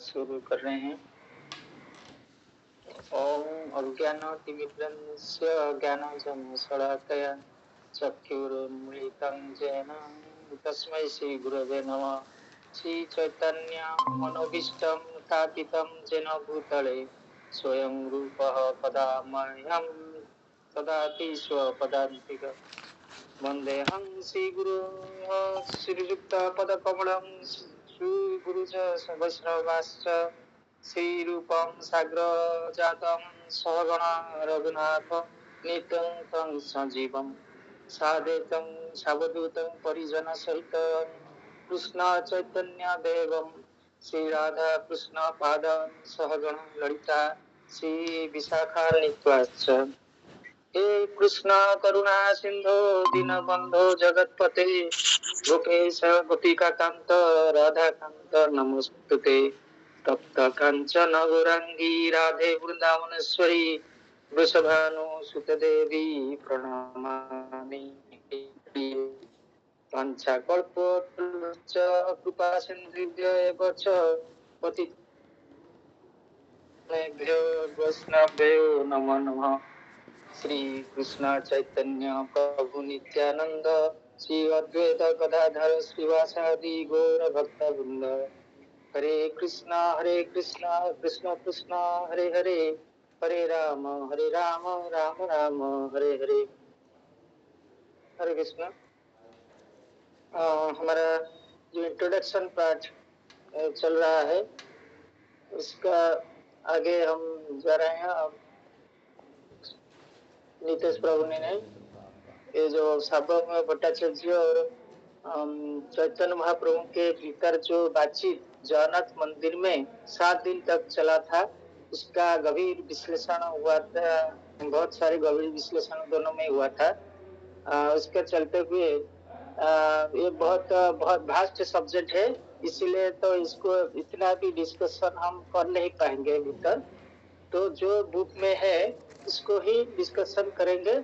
शुरू कर रहे हैं। ओम अज्ञानतिमिरस्य ज्ञानञ्जनशलाकया चक्षुरुन्मीलितं येन तस्मै श्रीगुरवे नमः। श्रीचैतन्य मनोभीष्टं स्थापितं येन भूतले स्वयं रूपः कदा मह्यं ददाति स्वपदान्तिकम्। वन्देऽहं श्रीगुरोः श्रीयुक्तपदकमलं श्रीगुरुच वैष्णवाश्च श्रीरूपं साग्रजातं सहगणा रघुनाथ नित्यं तं सजीवं साद्वैतं सावधूतं परिजनसहितं कृष्ण चैतन्यदेवं श्रीराधाकृष्णपादान् सहगणा ललिता श्रीविशाखान्विताश्च। हे कृष्ण करुणा सिंधु दीनबंधो जगतपते गोपेश गोपिकाकांत राधाकांत नमोस्तुते। तप्त कांचन गौरांगी राधे वृंदावनेश्वरी वृषभानुसुते देवी प्रणमामि। पंचकल्पतरुश्च कृपा सिन्धुभ्यो एव च पतितेभ्यो वैष्णवेभ्यो नमो नमः। श्री कृष्ण चैतन्य प्रभु नित्यानंद श्री अद्वैत गदाधर श्रीवासादि गौर भक्त वृंद। हरे कृष्णा कृष्ण कृष्ण हरे हरे, हरे राम राम राम हरे हरे। हरे कृष्ण। हमारा जो इंट्रोडक्शन पार्ट चल रहा है उसका आगे हम जा रहे हैं। अब नीतीश प्रभु ने ये जो सार्वभौम भट्टाचार्य और चैतन्य महाप्रभु के भीतर जो बातचीत जगन्नाथ मंदिर में 7 दिन तक चला था उसका गंभीर विश्लेषण हुआ था। बहुत सारे गंभीर विश्लेषण दोनों में हुआ था। उसके चलते हुए ये बहुत भास्ट सब्जेक्ट है, इसीलिए तो इसको इतना भी डिस्कशन हम कर नहीं पाएंगे भीतर। तो जो बुक में है उसको ही डिस्कशन करेंगे,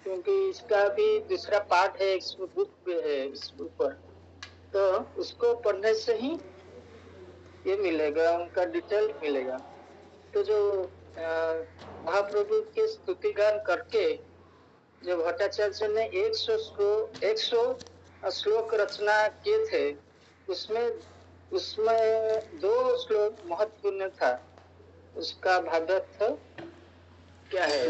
क्योंकि इसका भी दूसरा पार्ट है, इस बुक पे है इस ऊपर, तो उसको पढ़ने से ही ये मिलेगा, उनका डिटेल मिलेगा। तो जो महाप्रभु के स्तुति गान करके जो भट्टाचार्य ने 100 श्लोक रचना किए थे, उसमें 2 श्लोक महत्वपूर्ण था। उसका भावार्थ क्या है?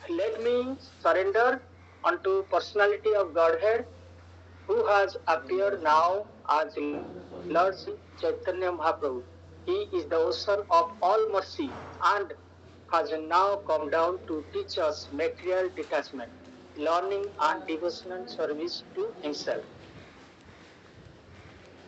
Let me surrender unto personality of Godhead, who has appeared now as Lord Chaitanya Mahaprabhu. He is the ocean of all mercy and has now come down to teach us material detachment, learning and devotional service to himself.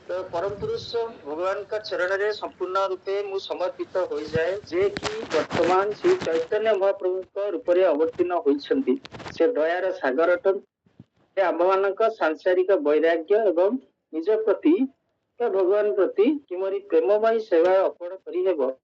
तो परम पुरुष भगवान का चरण रे संपूर्ण रूपे मु समर्पित हो जाए, जे कि वर्तमान श्री चैतन्य महाप्रभु को रूप रे अवतीर्ण होइछंती। से दयार सागर अटन, से आम्भमानक सांसारिक वैराग्य एवं निज प्रति भगवान प्रति किमरी प्रेममयी सेवा अर्पण करि हेबो।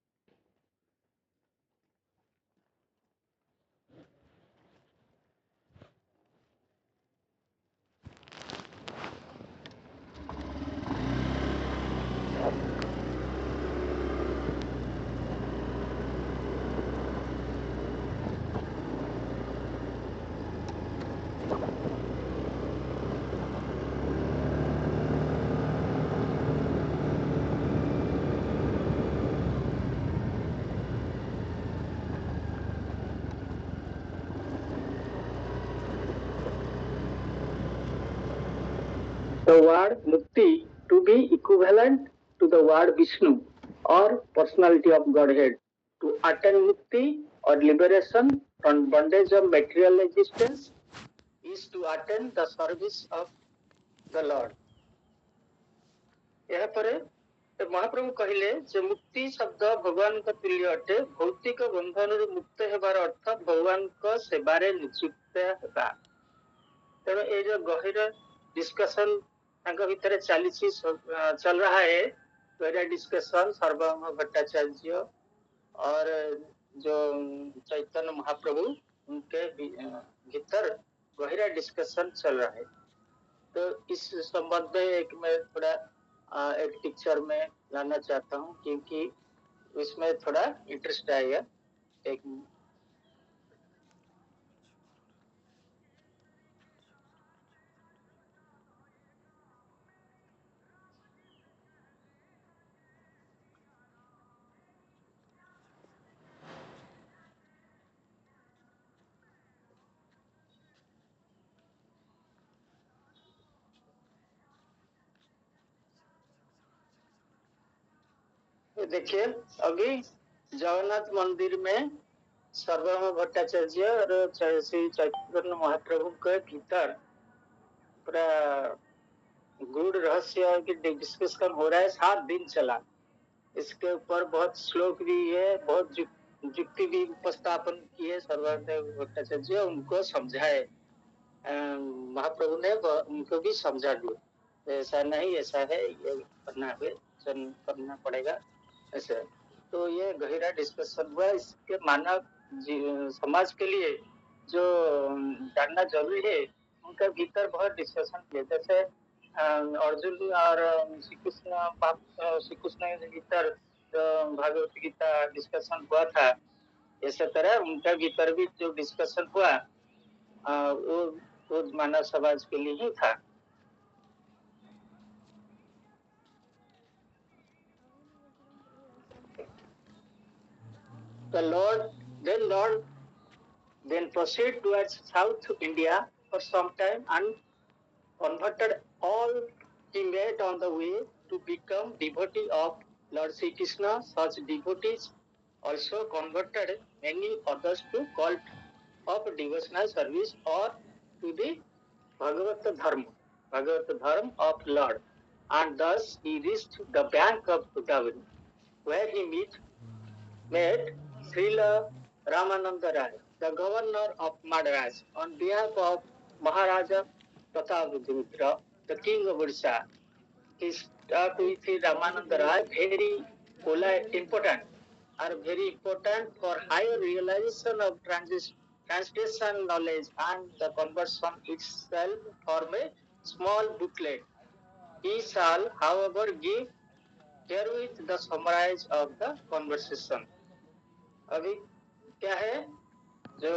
The word mukti to be equivalent to the word Vishnu or personality of Godhead. To attain mukti or liberation from bondage of material existence is to attain the service of the Lord. यहाँ पर महाप्रभु कहले जे मुक्ति शब्द भगवान का तुल्य अटे। भौतिक बंधन मुक्त हेबार अर्थ भगवान को सेवारे नियुक्त हेबा। तेणु ये जो गहिर डिस्कशन भीतर चल रहा है, गहरा डिस्कशन सार्वभौम भट्टाचार्य और जो चैतन्य महाप्रभु उनके भीतर गहरा डिस्कशन चल रहा है। तो इस संबंध में एक मैं थोड़ा एक पिक्चर में लाना चाहता हूँ क्योंकि इसमें थोड़ा इंटरेस्ट आएगा। एक देखिए, अभी जगन्नाथ मंदिर में सर्वभौम भट्टाचार्य और श्री चैतन्य महाप्रभु के भीतर पूरा गूढ़ रहस्य की डिस्कशन हो रहा है। 7 दिन चला। इसके ऊपर बहुत श्लोक भी है, बहुत युक्ति भी उपस्थापन की है सर्वभौम भट्टाचार्य, उनको समझाए। महाप्रभु ने उनको भी समझा दिया, ऐसा नहीं ऐसा है, ये करना पड़ेगा ऐसे। तो ये गहरा डिस्कशन हुआ। इसके मानव समाज के लिए जो जानना जरूरी है, उनके भीतर बहुत डिस्कशन किया। जैसे अर्जुन और श्री कृष्ण के भीतर भागवत गीता डिस्कशन हुआ था, इसी तरह उनके भीतर भी जो डिस्कशन हुआ वो मानव समाज के लिए ही था। Lord then proceed towards South India for some time and converted all he met on the way to become devotee of Lord Sri Krishna. Such devotees also converted many others to cult of devotional service or to the Bhagavat Dharma of Lord. And thus he reached the bank of Godavari, where he met Srila Ramananda Rai, the governor of Madras, on behalf of Maharaja Pratapruddra, the king of Odisha. He talked with Ramananda Rai, very important for higher realization of translation knowledge and the conversion itself from a small booklet. He shall, however, give herewith the summary of the conversation. अभी क्या है, जो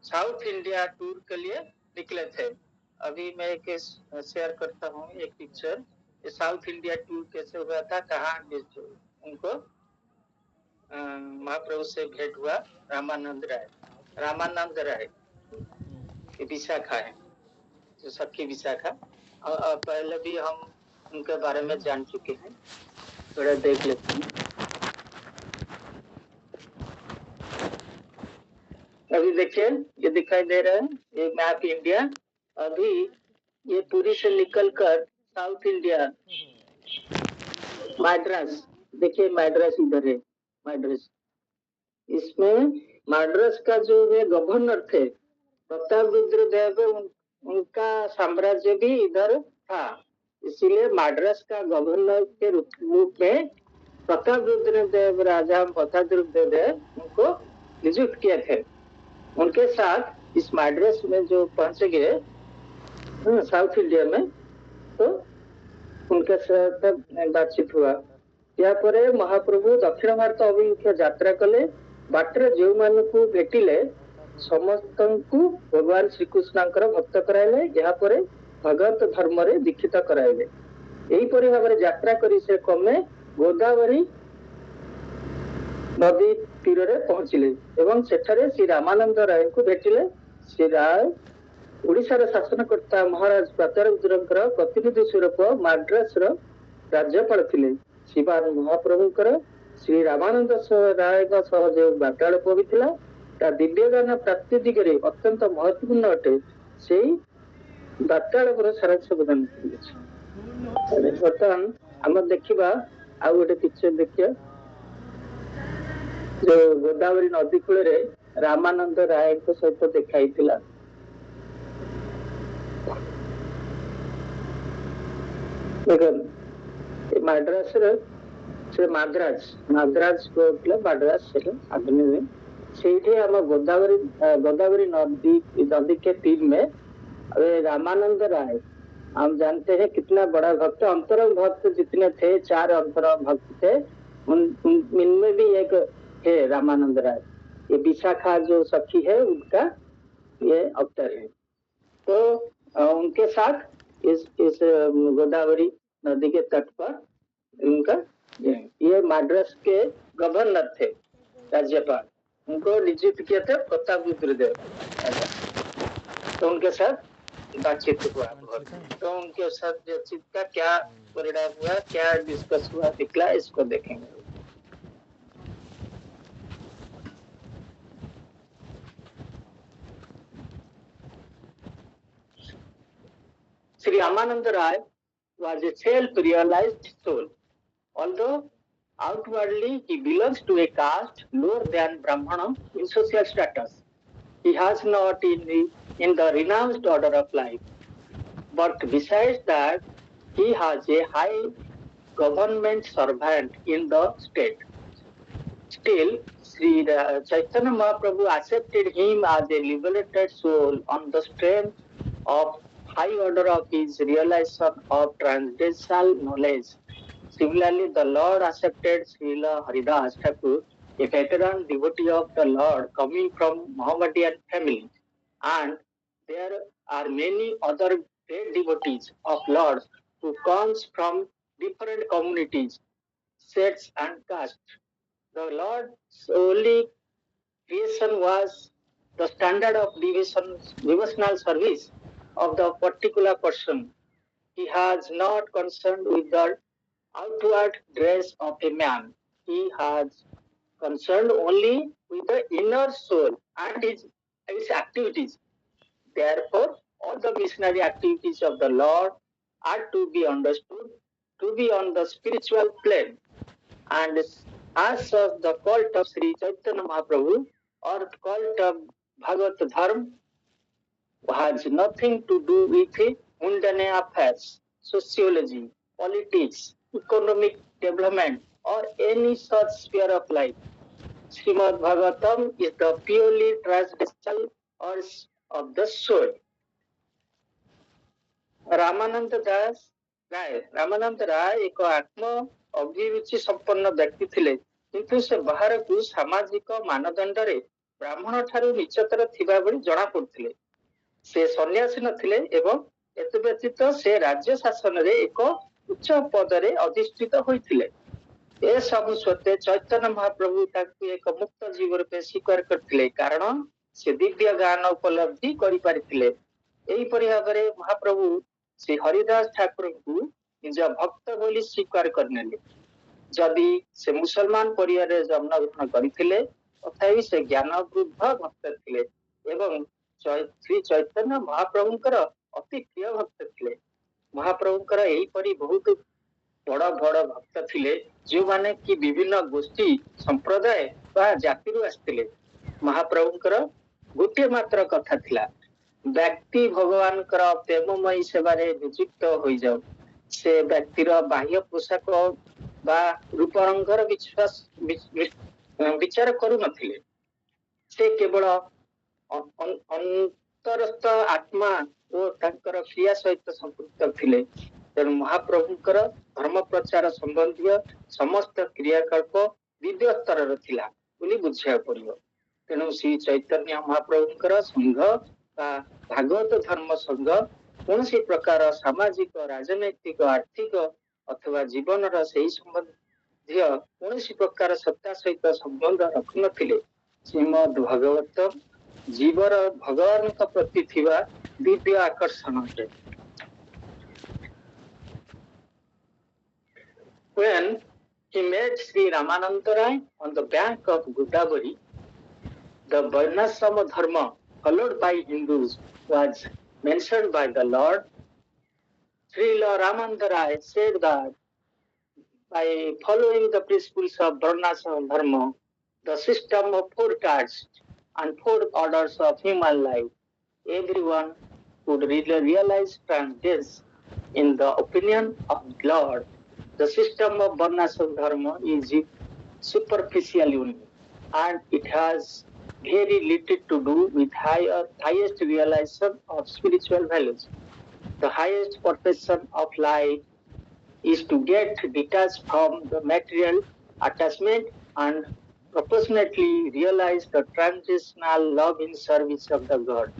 south India tour के लिए निकले थे। अभी मैं एक शेयर करता हूँ एक पिक्चर। साउथ इंडिया टूर कैसे हुआ था, कहाँ उनको महाप्रभु से भेंट हुआ। रामानंद राय विशाखा है, जो सखी विशाखा। पहले भी हम उनके बारे में जान चुके हैं, थोड़ा देख लेते हैं। अभी देखिए, ये दिखाई दे रहा है, ये मैप इंडिया। अभी ये पुरी से निकलकर साउथ इंडिया मैड्रास, देखिए मैड्रास इधर है, मैड्रास। इसमें मैड्रास का जो वे गवर्नर थे प्रतापरुद्र देव, उनका साम्राज्य भी इधर था। इसीलिए मैड्रास का गवर्नर के रूप में प्रतापरुद्र देव, राजा प्रतापरुद्र देव उनको नियुक्त किए थे। उनके साथ इस मैड्रास में जो पहुंच गए साउथ इंडिया में, तो उनके साथ बातचीत हुआ। या परे महाप्रभु दक्षिण भारत अभिमुखे यात्रा कले। बाटरे जो मानकु भेटिले समस्तंकु भगवान श्रीकृष्णଙ୍କର भक्त कराइले, या परे भगवत धर्म रे दीक्षित कराइले। एही परि भाबरे यात्रा करी से क्रमे गोदावरी नदी तीर रे पहुंचिले एवं सेठारे श्री रामानंद राय को भेटिले। श्री राय ओडिशार शासनकर्ता महाराज प्रतापरुद्रଙ୍କର प्रतिनिधि स्वरूप माड्रास रो राज्यपाल थिले। श्रीमान महाप्रभुଙ୍କର श्री रामानंद राय सह जो वार्तालाप होइथिला ता दिव्यज्ञान प्राप्ति दिगरे अत्यंत महत्वपूर्ण अटे। सेही वार्तालापर सारांश प्रदान करिछि। वर्तमान हम देखिबा आ गोटे पिक्चर देखिया, जो गोदावरी नदी कूल रे रामानंद राय को सहित देखाई थिला। मैड्रास से माद्राज को मैड्रास से आदमी में से हम गोदावरी नदी के तीर में रामानंद राय हम जानते हैं कितना बड़ा भक्त, अंतरंग भक्त जितने थे 4 अंतरंग भक्त थे, इनमें भी एक थे रामानंद राय। ये विशाखा जो सखी है उनका ये अवतार है। तो उनके साथ इस गोदावरी नदी के तट पर उनका ये मद्रास के गवर्नर थे, राज्यपाल, उनको नियुक्त किए थे प्रताप रुद्रदेव। तो उनके साथ बातचीत हुआ, तो उनके साथ बातचीत का क्या परिणाम हुआ, क्या डिस्कस हुआ, निकला, इसको देखेंगे। Sri Ramananda Rai was a self-realized soul. Although outwardly he belongs to a caste lower than Brahmana in social status, he has not in the renounced order of life. But besides that, he has a high government servant in the state. Still, Sri Chaitanya Mahaprabhu accepted him as a liberated soul on the strength of high order of his realization of transcendental knowledge. Similarly, the Lord accepted Srila Haridas Thakur, a veteran devotee of the Lord coming from Mohammedan family, and there are many other great devotees of Lord who comes from different communities, sects and castes. The Lord's only creation was the standard of devotional service of the particular person. He has not concerned with the outward dress of a man. He has concerned only with the inner soul and his activities. Therefore, all the missionary activities of the Lord are to be understood to be on the spiritual plane. And as such, the cult of Sri Chaitanya Mahaprabhu or cult of Bhagavad Dharma has nothing to do with mundane affairs, sociology, politics, economic development, or any such sphere of life. Srimad Bhagavatam is the purely transcendental or of the soul. Ramanand राय एक आत्म अभिरुचि संपन्न व्यक्ति थिले, किंतु से बाहर को सामाजिक मानदंड रे ब्राह्मण ठारू निचतर थिबा बळी जणा पडथिले। से सन्यासी नथिले एवं एत व्यतीत से राज्य शासन रे एक उच्च पद रे अधिष्ठित होइथिले। ए सब सत्य चैतन्य महाप्रभु ताकू एक मुक्त जीव रूपे स्वीकार करथिले, कारण से दिव्य ज्ञान उपलब्धि करि पारिथिले। एही परि भाबरे महाप्रभु श्री हरिदास ठाकुर को निज भक्त बोली स्वीकार करनेले। जदि से मुसलमान परिवार रे जन्म ग्रहण करथिले, तथापि से ज्ञान वृद्ध भक्त थिले एवं श्री चैतन्य महाप्रभुंकर अति प्रिय भक्त थिले। महाप्रभुंकर एही परि बहुत बड़ बड़ भक्त थिले, जो माने कि विभिन्न गोष्ठी संप्रदाय बा जाति रु आस्थिले। महाप्रभुंकर गोटे मात्र कथा थिला, व्यक्ति भगवान प्रेममयी सेवारे नियुक्त हो जाओ। से व्यक्तिर बाह्य पोशाक बा रूपरंगर विचार करू नथिले। से केवल अंतरस्थ आत्मा और तांकर क्रिया सहित संपृक्त थिले। तेणु महाप्रभुंकर धर्म प्रचार संबंधी समस्त क्रियाकल्प दिव्य स्तर थिला बोली बुझिया पड़ियो। तेणु श्री चैतन्य महाप्रभुंकर संघ भागवत धर्म संघ कौन प्रकार सामाजिक राजनैतिक आर्थिक अथवा जीवन रही संबंधी कौन प्रकार सत्ता सहित संबंध रखु नथिले। श्रीमद भागवत जीवर भगवान प्रति थिबा दिव्य आकर्षण है। When he met Sri Ramananda Rai on the bank of Godavari, the Varnashrama dharma followed by Hindus was mentioned by the Lord. Srila Ramananda Rai said that by following the principles of Varnashrama dharma, the system of 4 castes and 4 orders of human life, everyone would realize transcendence. In the opinion of Lord, the system of Varnashrama dharma is superficial only, and it has very little to do with highest realization of spiritual values. The highest perfection of life is to get detached from the material attachment and proportionately realize the transitional love in service of the God.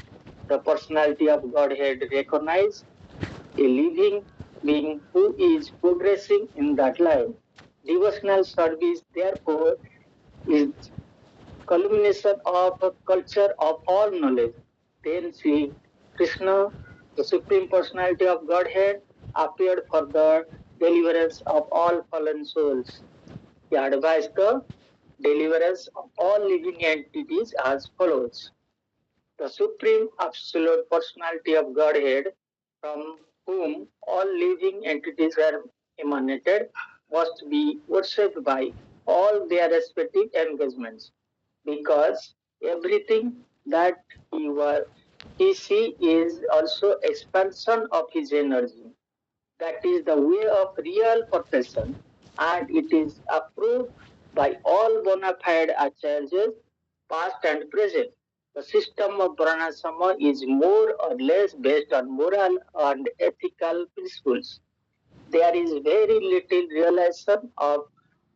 The personality of Godhead recognizes a living being who is progressing in that life. Devotional service, therefore, is culmination of a culture of all knowledge. Then Sri Krishna, the Supreme Personality of Godhead, appeared for the deliverance of all fallen souls. He advised the deliverance of all living entities as follows. The Supreme Absolute Personality of Godhead, from whom all living entities are emanated, must be worshipped by all their respective engagements, because everything that he see is also expansion of his energy. That is the way of real perfection, and it is approved by all bona fide acharyas, past and present. The system of Varnashrama is more or less based on moral and ethical principles. There is very little realization of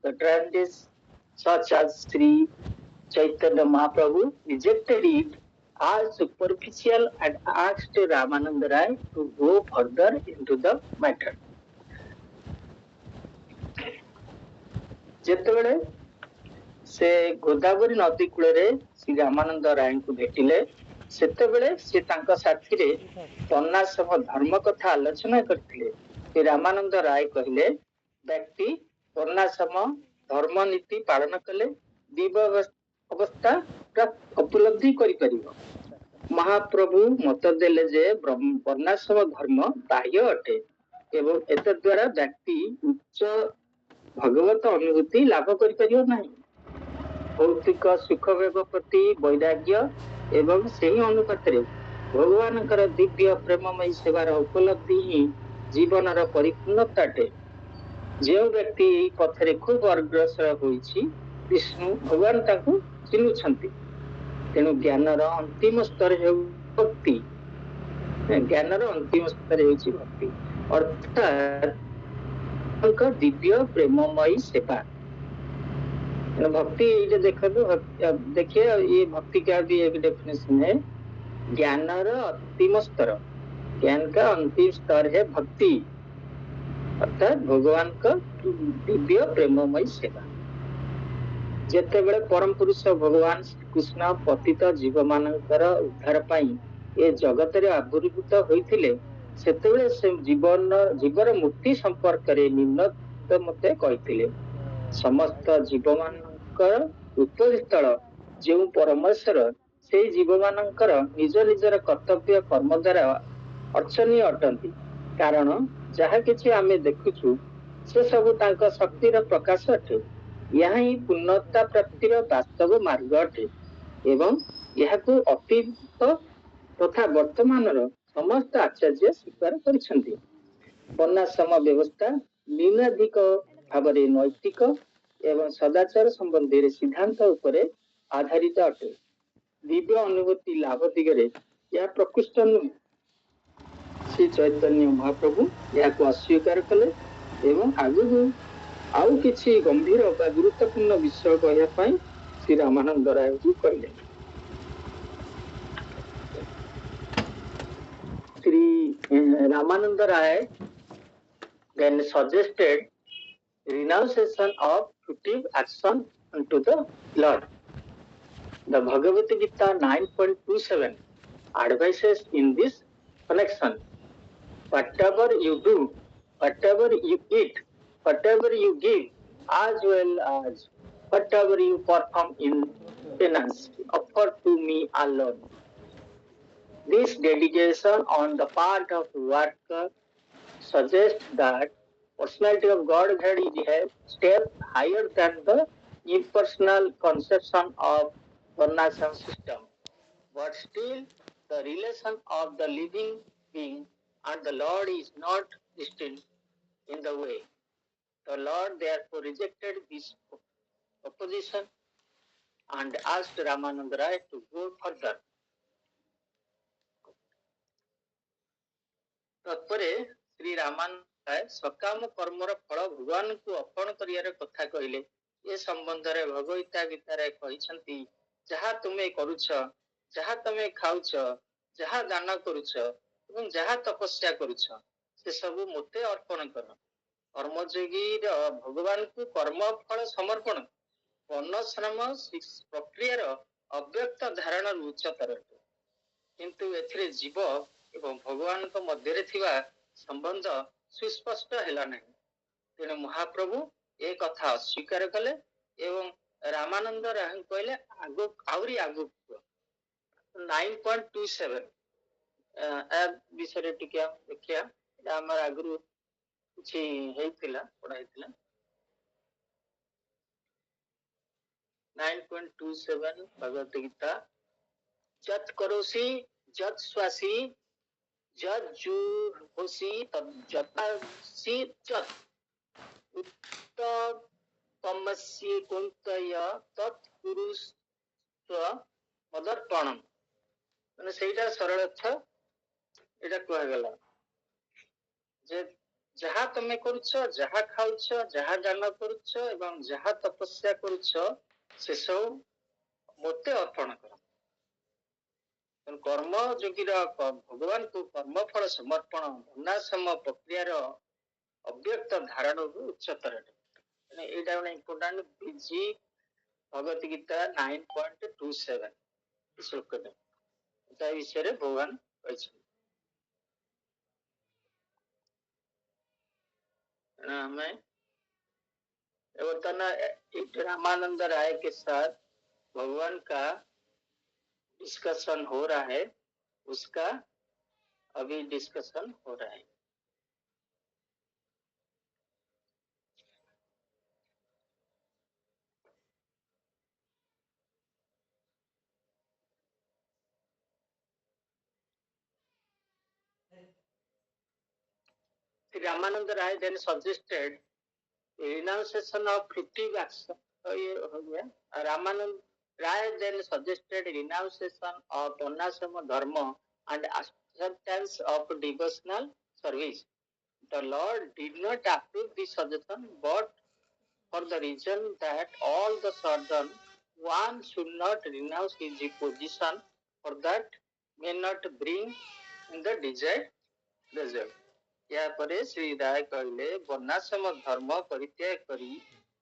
the tragedies, such as Sri Chaitanya Mahaprabhu rejected it as superficial and asked Ramananda Rai to go further into the matter. ଯେତେବେଳେ ସେ ଗୋଦାବରୀ ନଦୀ କୂଳରେ ଶ୍ରୀ ରାମାନନ୍ଦ ରାୟଙ୍କୁ ଭେଟିଲେ, ସେତେବେଳେ ସେ ତାଙ୍କ ସାଥିରେ ବର୍ଣ୍ଣାଶ୍ରମ ଧର୍ମ କଥା ଆଲୋଚନା କରିଥିଲେ। ଶ୍ରୀ ରାମାନନ୍ଦ ରାୟ କହିଲେ, ବ୍ୟକ୍ତି ବର୍ଣ୍ଣାଶ୍ରମ ଧର୍ମ ନୀତି ପାଳନ କଲେ ଦିବ୍ୟ ଅବସ୍ଥା ଉପଲବ୍ଧି କରିପାରିବ। ମହାପ୍ରଭୁ ମତ ଦେଲେ ଯେ ବର୍ଣ୍ଣାଶ୍ରମ ଧର୍ମ ବାହ୍ୟ ଅଟେ ଏବଂ ଏତଦ୍ୱାରା ବ୍ୟକ୍ତି ଉଚ୍ଚ ଭଗବତ ଅନୁଭୂତି ଲାଭ କରିପାରିବ ନାହିଁ। ଭୌତିକ ସୁଖ ଭୋଗ ପ୍ରତି ବୈରାଗ୍ୟ ଏବଂ ସେହି ଅନୁପାତରେ ଭଗବାନଙ୍କର ଦିବ୍ୟ ପ୍ରେମମୟୀ ସେବାର ଉପଲବ୍ଧି ହିଁ ଜୀବନର ପରିପୂର୍ଣ୍ଣତା ଅଟେ। ଯେଉଁ ବ୍ୟକ୍ତି ଏହି ପଥରେ ଖୁବ୍ ଅଗ୍ରସର ହୋଇଛି, ବିଷ୍ଣୁ ଭଗବାନ ତାଙ୍କୁ ଚିହ୍ନୁଛନ୍ତି। ତେଣୁ ଜ୍ଞାନର ଅନ୍ତିମ ସ୍ତର ହେଉ ଭକ୍ତି। ଜ୍ଞାନର ଅନ୍ତିମ ସ୍ତର ହେଉଛି ଭକ୍ତି, ଅର୍ଥାତ୍ ଦିବ୍ୟ ପ୍ରେମମୟୀ ସେବା। भक्ति ये देखो देखिए, ये भक्ति का भी एक डेफिनेशन है। ज्ञान अंतिम स्तर, ज्ञान का अंतिम स्तर है भक्ति, अर्थात भगवान का दिव्य प्रेममयी सेवा। जेतेबेले परम पुरुष भगवान श्रीकृष्ण पतित जीव मानकर उद्धार पाई ए जगत रे आविर्भूत होइथिले, सेतेबेले से जीवर मुक्ति संपर्क रे निम्न मते कहिथिले। समस्त जीव मानकर उत्पत्ति स्थल जो परमेश्वर से जीव मानकर निज निजर कर्तव्य कर्म द्वारा अर्चनीय अटंती। कारण जहा किछि आमे देखुछु से सब तांका शक्तिर प्रकाश अटे। यह ही पूर्णता प्राप्तिर वास्तव मार्ग अटे एवं यहाकु अतीत तथा वर्तमान समस्त आचार्य स्वीकार करिसंती। वर्णाश्रम व्यवस्था निम्नाधिक भावरे नैतिक एवं सदाचार संबंधी सिद्धांत उपरे आधारित अटे। दिव्य अनुभूति लाभ दिगरे यह प्रकृष्ट नुहे। श्री चैतन्य महाप्रभु यह अस्वीकार कले एवं आगु आउ किछि गंभीर व गुरुत्वपूर्ण विषय कहया पई श्री रामानंद राय जी कहले। श्री रामानंद राय then suggested renunciation of furtive action unto the Lord. The Bhagavad Gita 9.27 advises in this connection. Whatever you do, whatever you eat, whatever you give, as well as whatever you perform in penance, offer to me alone. This dedication on the part of worker suggests that personality of Godhead is a step higher than the impersonal conception of Varnashram system. But still, the relation of the living being and the Lord is not distinct in the way. The Lord therefore rejected this opposition and asked Ramananda Rai to go further. तत्परे Shri Ramanand सकाम कर्मर फल भगवान को अर्पण करियार कथा कहले। ए संबंध रे भगवत गीता रे कहिसंती जहा तुमे करूछ, जहा तुमे खाउछ, जहा दान करूछ एवं जहा तपस्या करूछ से सब मोते अर्पण कर। कर्मयोगी भगवान को कर्म फल समर्पण वर्णश्रम प्रक्रियार अव्यक्त धारणा उच्चतर अटे। किंतु एथिरे जीव एवं भगवान को मध्य थिबा संबंध सुस्पष्ट हैला नहीं। तेणु महाप्रभु ए कथा अस्वीकार कले एवं रामानंद राय कहले आगु आउरी आगु 9.27 ए विषय टिके देखिया हमर आगु किछि हेतिला पढाइतिला 9.27 भगवत गीता जत करोसी जत स्वासी जत जुहोसी जतासी जत उत्तमस्य कुंतय तत्पुरुष मदर्पणम माने सेटा सरल अर्थ एटा कहला गला जे जहा तमे करूछ, जहा खाउछ, जहा दान करूछ एवं जहा तपस्या करूछ से सब मोते अर्पण कर। कर्म योगी भगवान को कर्म फल समर्पण वर्णाश्रम प्रक्रियार अव्यक्त धारण उच्चतर एटा इम्पोर्टेंट बीजी भगवत गीता 9.27 श्लोक विषय रे भगवान हमें रामानंद राय के साथ भगवान का डिस्कशन हो रहा है, उसका अभी डिस्कशन हो रहा है। Ramananda Rai then suggested renunciation of fleeting action. Ramananda Rai then suggested renunciation of varnashrama dharma and acceptance of devotional service. The Lord did not approve this suggestion, but for the reason that all the sudden one should not renounce his position, for that may not bring in the desired result. या परे श्री राय कहले वर्णाश्रम धर्म परित्याग करी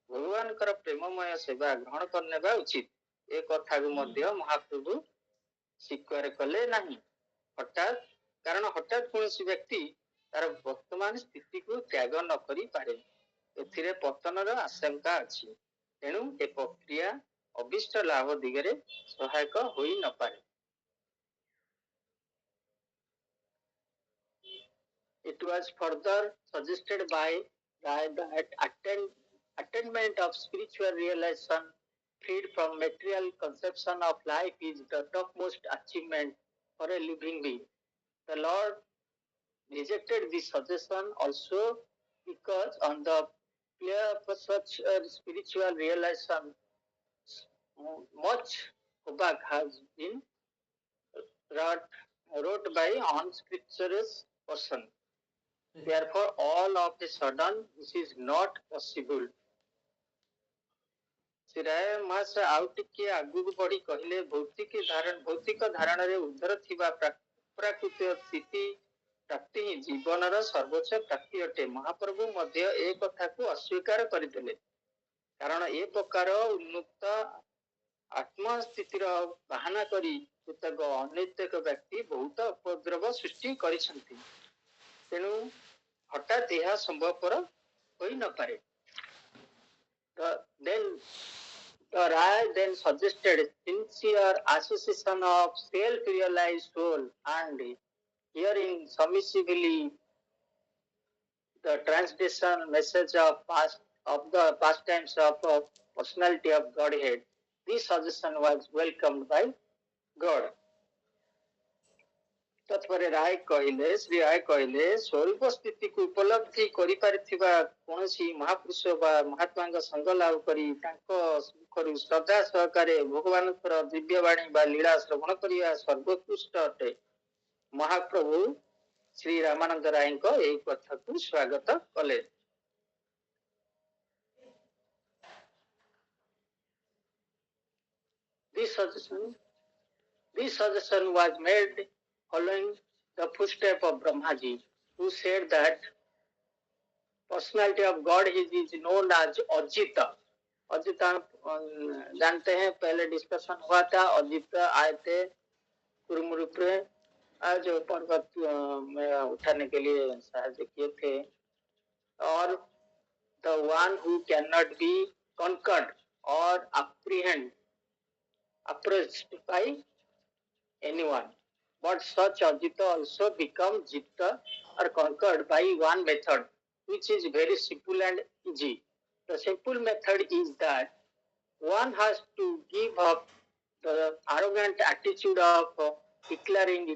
भगवान कर प्रेममय सेवा ग्रहण करने बा उचित। ए कथा को मध्य महाप्रभु स्वीकार कले नहीं। हठात कारण हठात कोनसी व्यक्ति तार वर्तमान स्थिति को त्याग न करी पारे, एथिरे पतनर आशंका अछि। तेणु ए प्रक्रिया अभिष्ट लाभ दिगरे सहायक होई न पारे। It was further suggested by that attainment of spiritual realization freed from material conception of life is the topmost achievement for a living being. The Lord rejected this suggestion also because on the plea of such spiritual realization much havoc has been wrought by unscripturous person. Therefore, all of a sudden, this is not possible. श्रीराय मास आउटिके आगु बढ़ी कहले भौतिक धारण रे उद्धर थिबा प्राकृतिक स्थिति प्राप्ति ही जीवन रा सर्वोच्च प्राप्ति अटे। महाप्रभु मध्य ए कथा को अस्वीकार करथिले, कारण ए प्रकार उन्मुक्त आत्मा स्थितिर बहाना करी केतक अनैतिक व्यक्ति बहुत उपद्रव सृष्टि करिसंती। तेणु हठात यह संभवपर होई न पारे। The Rai then suggested sincere association of self-realized soul and hearing submissively the translation message of the pastimes of personality of Godhead. This suggestion was welcomed by God. तत्पर राय कहले श्री राय कहले स्वरूप स्थिति को उपलब्धि करि पारिथिबा कोनसी महापुरुष बा महात्मा संग लाभ करी तांको श्रद्धा सहकारे भगवान दिव्य वाणी बा लीला श्रवण करिया सर्वोत्कृष्ट अटे। महाप्रभु श्री रामानंद राय को यही कथा को स्वागत कले। This suggestion was made following the footsteps of Brahmaji, who said that personality of God is known as Ajita. Ajita जानते हैं, पहले डिस्कशन हुआ था। अजित आए थे कुरुमुरुप में, जो पर्वत में उठाने के लिए सहायता किए थे, और the one who cannot be conquered or approached by anyone, but such Ajita also become Jita or conquered by one method, which is very simple and easy. The simple method is that one has to give up the arrogant attitude of declaring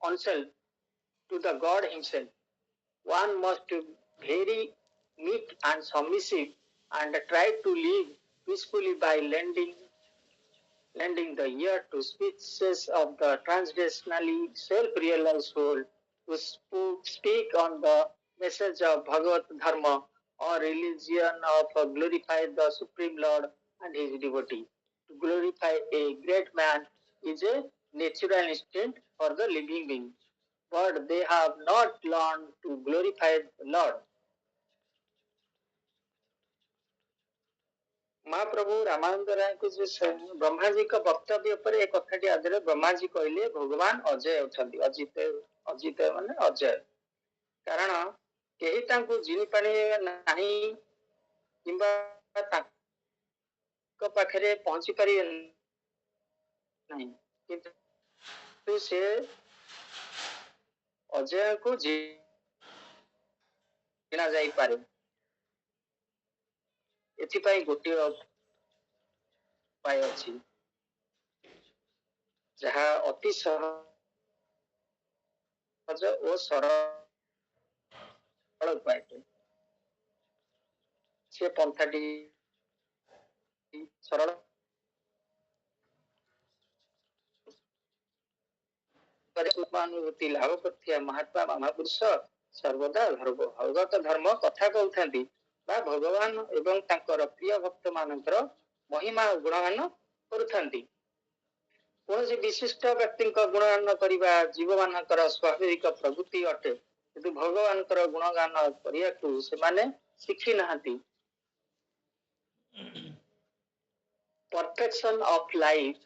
oneself to the God himself. One must be very meek and submissive and try to live peacefully by lending the ear to speeches of the transgressively self-realized soul who speak on the message of Bhagavad Dharma or religion of glorify the Supreme Lord and his devotee. To glorify a great man is a natural instinct for the living being, but they have not learned to glorify the Lord. महाप्रभु रामानंद राय को जो ब्रह्मा जी का वक्तव्य पर एक कथाटी आधार ब्रह्मा जी कहले भगवान अजय अछंती। अजित अजित माने अजय, कारण केही तांको जिनि पाने नाही किंबा तांको पाखरे पहुंची पारि नाही, किंतु से अजय को जिना जाई पारे। एथिपाई गोटे उपाय अछि जहा अति सहज ओ सरल उपाय से पंथाटी सरल अनुभूति लाभ कर महात्मा महापुरुष सर्वदा भगवत धर्म कथा कहते भगवान एवं तांकर प्रिय भक्त मानकर महिमा गुणगान करुथांती। कौन विशिष्ट व्यक्ति गुणगान करने जीव मानकर स्वाभाविक प्रवृत्ति अटे, किंतु भगवान गुणगान करने से माने शिखी नाहंती। Perfection of life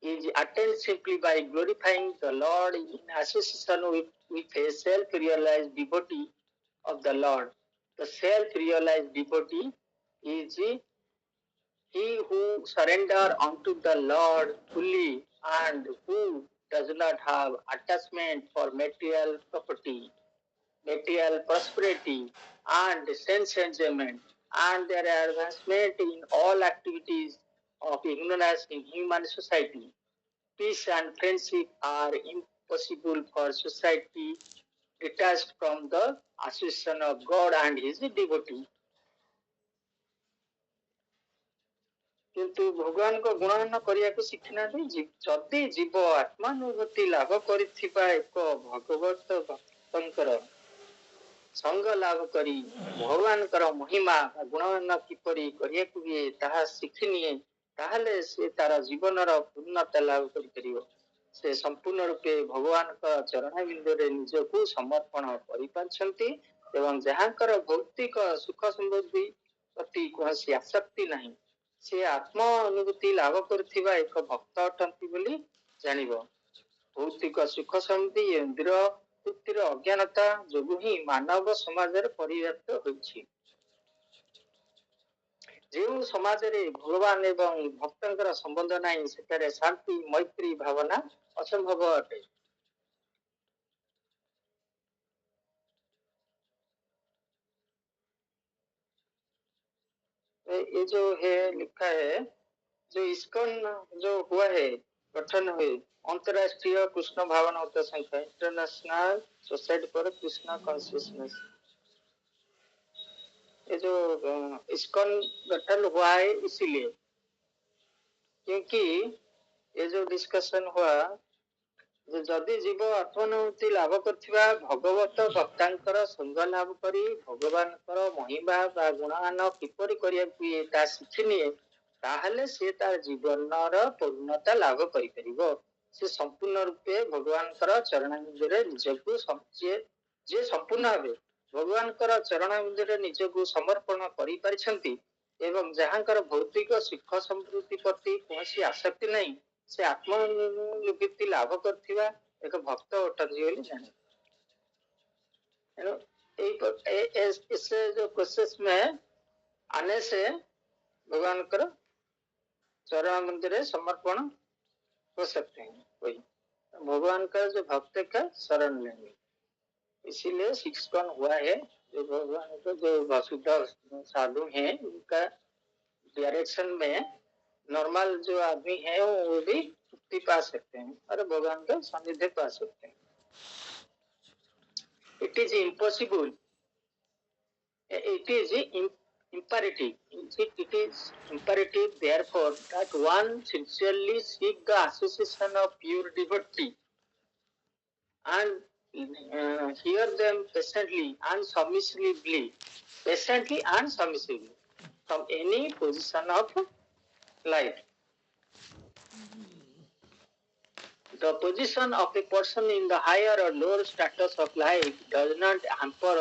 is attained simply by glorifying the Lord in association with a self-realized devotee of the Lord. The self-realized devotee is he who surrenders unto the Lord fully and who does not have attachment for material property, material prosperity, and sense enjoyment, and their advancement in all activities of ignorance in human society. Peace and friendship are impossible for society detached from the association of God and his devotee. किंतु भगवान को गुणगान करने को शिखना जदि जीव आत्मानुभूति लाभ करिथिबा एक भगवत भक्तंकर संग लाभ करी भगवान कर महिमा गुणगान किपरि करिया को भी ताहा शिखिनिए, ताहले से तारा जीवन रो पूर्णता लाभ करि परियो। से संपूर्ण रूपे भगवान का चरण बिंदुरे निजको समर्पण करि पाछंती एवं जहांकर भौतिक सुख समृद्धि प्रति कोनसी आसक्ति नहीं, से आत्मा अनुभूति लाभ करथिबा एक भक्त अटंती बोली जानिबो। भौतिक सुख समृद्धि इंद्र तृप्तिर अज्ञानता जोगु ही मानव समाज रे परिव्याप्त होइछि। जो समाज रे भगवान एवं भक्तंकर संबंध नहीं, सेठारे शांति मैत्री भावना असंभव अटे। ये जो है लिखा है, जो इस्कॉन जो हुआ है गठन हुए अंतरराष्ट्रीय कृष्ण भावना संख्या, international society for Krishna consciousness. ये जो इस्कॉन गठन हुआ है इसीलिए क्योंकि ये जो डिस्कशन हुआ जदि जीव आत्मानुभूति लाभ करथिबा भगवत भक्तांकर संग लाभ करी भगवानकर महिमा बा गुणगान किपरि करियाकु ता शिखिनिए ताहले से तार जीवनर पूर्णता लाभ करि परिबो। से संपूर्ण रूपे भगवानकर चरणारविंदरे निजकु जे संपूर्ण भावे भगवानकर चरणारविंदरे निजकु समर्पण करि परिछंती एवं जहांकर भौतिक सुख समृद्धि प्रति कौनसी आसक्ति नहीं से आत्मनिवृत्ति लाभ करथिबा एक भक्त अटंती बोली जाने। इस जो प्रोसेस में आने से भगवान कर चरण मंदिर समर्पण हो सकते हैं। कोई भगवान का जो भक्त का शरण लेंगे, इसीलिए शिक्षण हुआ है। जो भगवान का जो वसुधा साधु हैं उनका डायरेक्शन में नॉर्मल जो आदमी है वो भी मुक्ति पा सकते हैं और भगवान का सानिध्य पा सकते हैं। It is impossible, it is imperative. It is imperative, therefore, that one sincerely seek the association of pure devotee and hear them patiently and submissively from any position of life. The position of a person in the higher or lower status of life does not hamper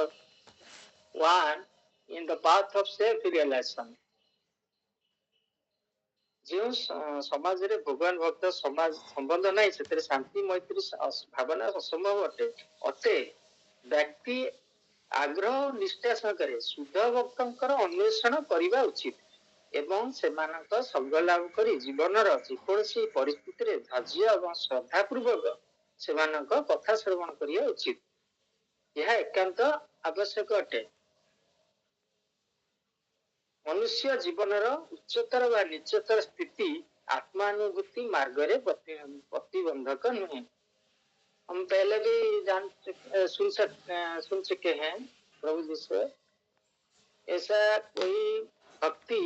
one in the path of self-realization. जो समाज रे भगवान भक्त समाज संबंध नहीं से शांति मैत्री भावना असंभव अटे व्यक्ति आग्रह निष्ठा सहकारे शुद्ध भक्तंकर अन्वेषण करने उचित एवं सेमानक संग लाभ करी जीवनर जेकोसी परिस्थिति रे धैर्य एवं श्रद्धा पूर्वक सेमानक कथा श्रवण करिया उचित। यह एकांत आवश्यक अटे। मनुष्य जीवनर उच्चतर व नीचतर स्थिति आत्मानुभूति मार्ग रे प्रतिबंधक नहीं। हम पहले भी सुन चुके हैं प्रभु जी से, ऐसा कोई भक्ति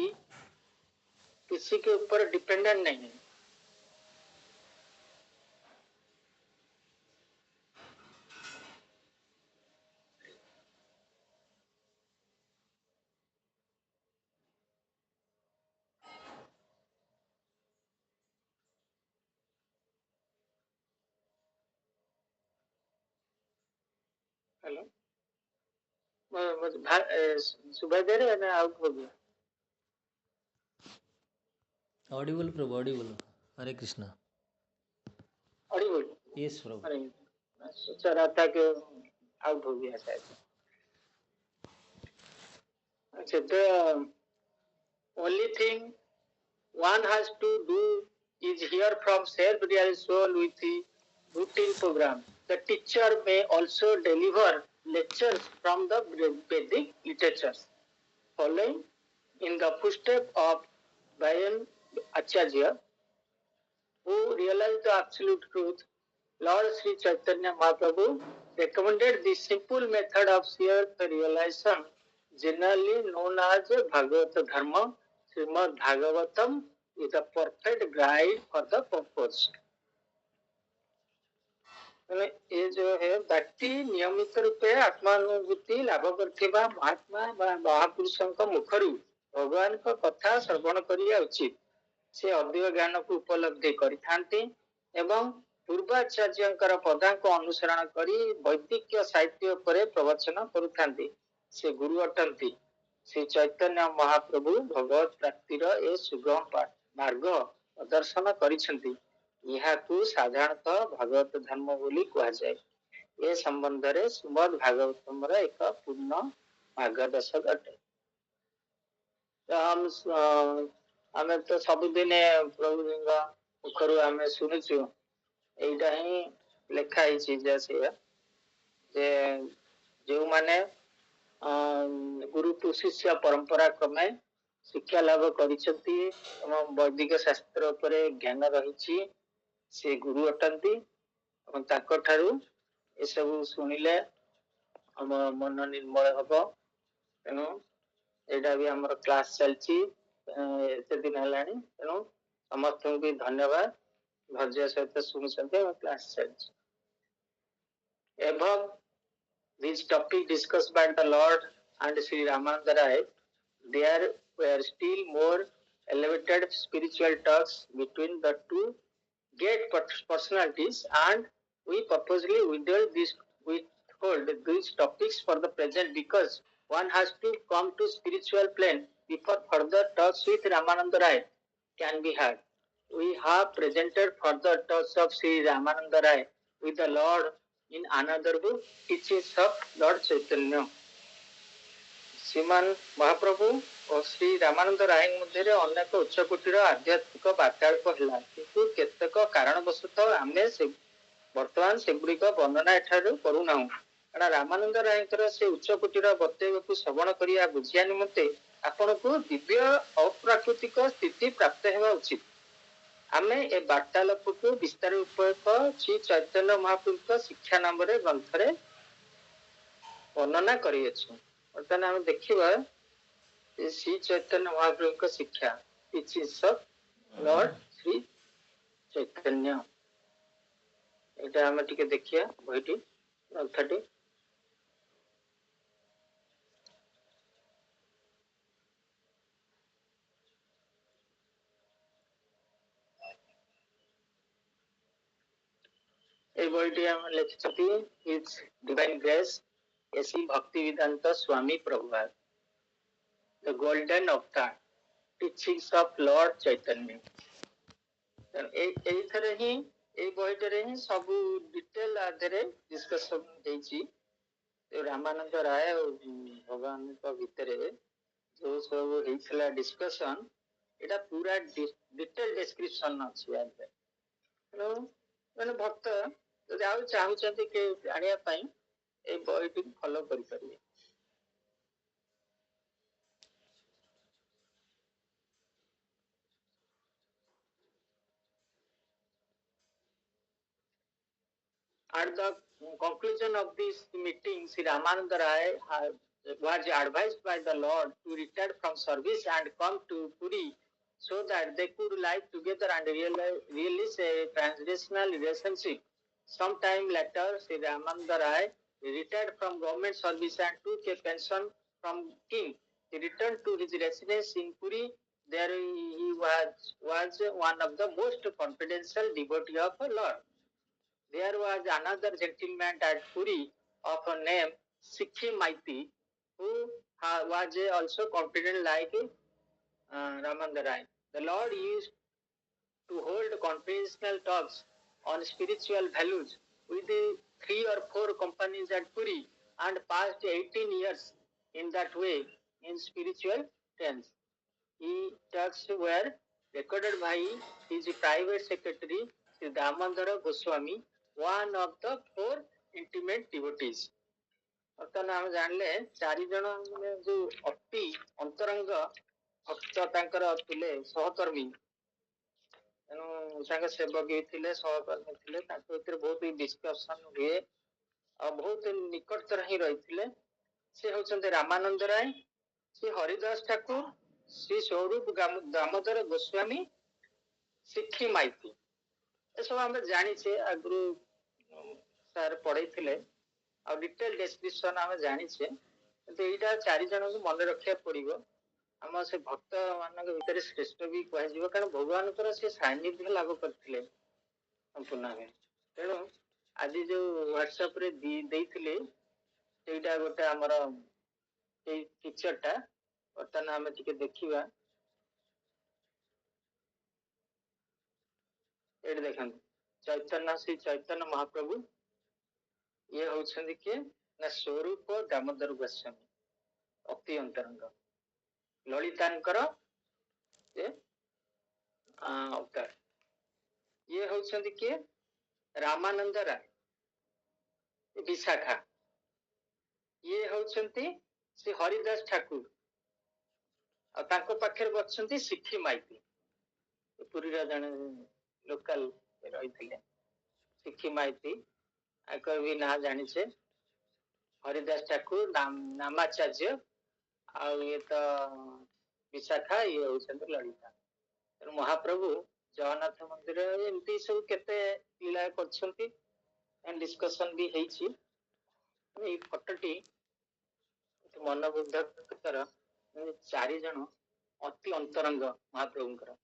किसी के ऊपर डिपेंडेंट नहीं है। हेलो, सुबह दे रहे हैं, आउट हो गया। ऑडिबल प्रभु, ऑडिबल। हरे कृष्णा। ऑडिबल? यस प्रभु। अरे सोचा रहा था कि आउट हो गया शायद। अच्छा, the only thing one has to do is hear from self-realized soul with the routine program. The teacher may also deliver lectures from the Vedic literatures, following in the footsteps of Bayan Acharya, who realized the absolute truth. Lord Sri Chaitanya Mahaprabhu recommended the simple method of self-realization, generally known as Bhagavad Dharma. Srimad Bhagavatam is a perfect guide for the purpose. ये जो है व्यक्ति नियमित रूपे आत्मानुभूति लाभ करथिबा महात्मा महापुरुषों मुखरू भगवान को कथा श्रवण करिया उचित। से अधिक ज्ञान को उपलब्धि करिथांती एवं पूर्वाचार्यंकर पदांक अनुसरण करी वैदिक साहित्य पर प्रवचन करुथांती। से गुरु अटंती। श्री चैतन्य महाप्रभु भगवत प्राप्तिर ए सुगम मार्ग प्रदर्शन करिसेंती। यहाकू साधारणतः भागवत धर्म बोली कहा जाए। ए संबंध रे श्रीमद् भागवतम रा एक पूर्ण मार्गदर्शक अटे। आमे तो सबुदिन प्रभु जी मुखरू आमे शुणुचु, एटा ही लेखा ही जैसे जो माने गुरु टू शिष्य परंपरा क्रमे शिक्षा लाभ करिसेंती एवं वैदिक शास्त्र पर ज्ञान रहिछि, से गुरु अटंती और ताको ठारू ए सब सुनिले हम मन निर्मल हबो। तेनु एटा भी हमर क्लास चलछि एते दिन हलानी। तेनु समस्त भी धन्यवाद। ଧୈର୍ଯ୍ୟ ସହିତ ଶୁଣୁଛନ୍ତି ଆମ କ୍ଲାସ୍ ଚାଲିଛି। Above this topic discussed by the Lord and Sri Ramananda Rai, there were still more elevated spiritual talks between the two great personalities, and we purposely withhold these topics for the present because one has to come to spiritual plane before further talks with Ramananda Rai can be had. We have presented further talks of Sri Ramananda Rai with the Lord in another book, Teachings of Lord Chaitanya. श्रीमान महाप्रभु और श्री रामानंद राय मध्य अनेक उच्चकोटीर आध्यात्मिक वार्तालाप है, किंतु केतक कारणवशतः आम बर्तमान सेगुड़िक वर्णना एठार करूना, कारण रामानंद राय से उच्चकोटीर बतैवाक श्रवण करिया बुझिया निमंते आपण को दिव्य अप्राकृतिक स्थिति प्राप्त होगा उचित। आमे ए वार्तालाप को विस्तार रूपक श्री चैतन्य महाप्रभु शिक्षा नाम ग्रंथ वर्णना करियछु। बर्तमान आम देखिबा श्री चैतन्य महाप्रभु शिक्षा, teachings of Lord Shri Chaitanya. एटा हम टिके देखिया बहिटी ग्रंथटी। ए बहिटी हम लिखिछथि इज डिवाइन ग्रेस एसी भक्ति वेदांत स्वामी प्रभुपाद, द गोल्डन अवतार, टीचिंग्स ऑफ लॉर्ड चैतन्य। एथरे ही ए बहिटरे ही सब डिटेल आधरे डिस्कशन देछि। रामानंद राय भगवान भितर जो सब हेइछला डिस्कशन, एटा पूरा डिटेल डिस्क्रिप्शन अछि। माने भक्त जदि आउ चाहूचंती के जानिया पई ए बहिटी फॉलो करि परिबे। At the conclusion of this meeting, Sri Ramananda Rai was advised by the Lord to retire from service and come to Puri so that they could live together and realize a transnational relationship. Sometime later, Sri Ramananda Rai retired from government service and took a pension from king. He returned to his residence in Puri. There he was one of the most confidential devotee of the Lord. There was another gentleman at Puri of a name Sikhi Maiti, who was also confident like Ramananda Rai. The Lord used to hold confidential talks on spiritual values with the 3 or 4 companies at Puri and passed 18 years in that way in spiritual terms. His talks were recorded by his private secretary, Sri Damodara Goswami, one of the 4 intimate devotees. बर्तमान हम जानले 4 जन जो अति अंतरंग भक्त तांकर थिले सहकर्मी, तांकर सेवक भी थिले, सहकर्मी थिले, तांकर भीतर बहुत ही डिस्कशन हुए और बहुत निकटतर ही रहिथिले। से होचंते रामानंद राय, श्री हरिदास ठाकुर, श्री स्वरूप दामोदर गोस्वामी, सिक्खी माइती। ए सब हम जानि छे, आगु सर पढ़ै थिले और डिटेल डिस्क्रिप्शन हम जानि छे। तो एटा 4 जन को मन रखिया पड़िबो। हम से भक्त मानक भीतर श्रेष्ठ भी कह जिवो, कारण भगवान कर से सानिध्य लाभ करथिले संपूर्ण में। तेणु आज जो व्हाट्सएप रे देइथिले सेटा गोटे हमर ए पिक्चरटा बर्तमान हम टिके देखिबा। एट देखंतु चैतन्य श्री चैतन्य महाप्रभु ये होछंदी के ना स्वरूप दामोदर गोस्वामी अति अंतरंग, ललितांकर ये अवतार। ये होछंदी के रामानंद राय विशाखा, ये होछंती श्री हरिदास ठाकुर और तांको पाखर बचंती सिक्खी माइती, पुरी जन लोकल रही सिक्खी माइती। आकर भी ना जानी छे हरिदास ठाकुर नामाचार्य आ ये तो विशाखा, ये होछंती ललिता। महाप्रभु जगन्नाथ मंदिर एमती सब केते लीला करछंती एंड डिस्कशन भी ହେଇଛି ଏଇ ଫଟୋଟି मनबुद्धकर चारि जन अति अंतरंग महाप्रभुଙ୍କର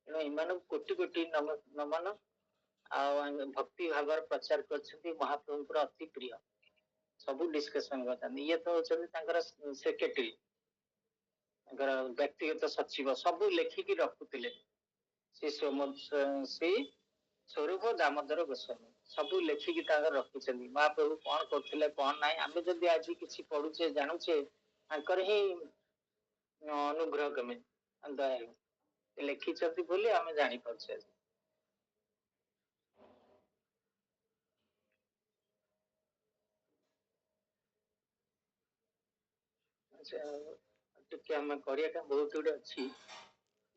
एणु ଏମାନଙ୍କୁ कोटि कोटि नमन आ भक्ति भाव प्रचार करछंती महाप्रभुଙ୍କର अति प्रिय सब डिस्कशन करछंती ये तो होछंती तांकर सेक्रेटरी तांकर व्यक्तिगत सचिव सब लेखिकी रखुतिले श्री स्वरूप दामोदर गोस्वामी सब लेखिकी तांकर रखिछंती महाप्रभु कौन करथिले कौन नाही आमे जदी आज किछि पढुछे जानुछे तांकर ही अनुग्रह कमे दया लेखिछंती बोली आमे जानि परछे ଟିକେ ଆମେ କରିବା ଟା ବହୁତ ଗୁଡେ ଅଛି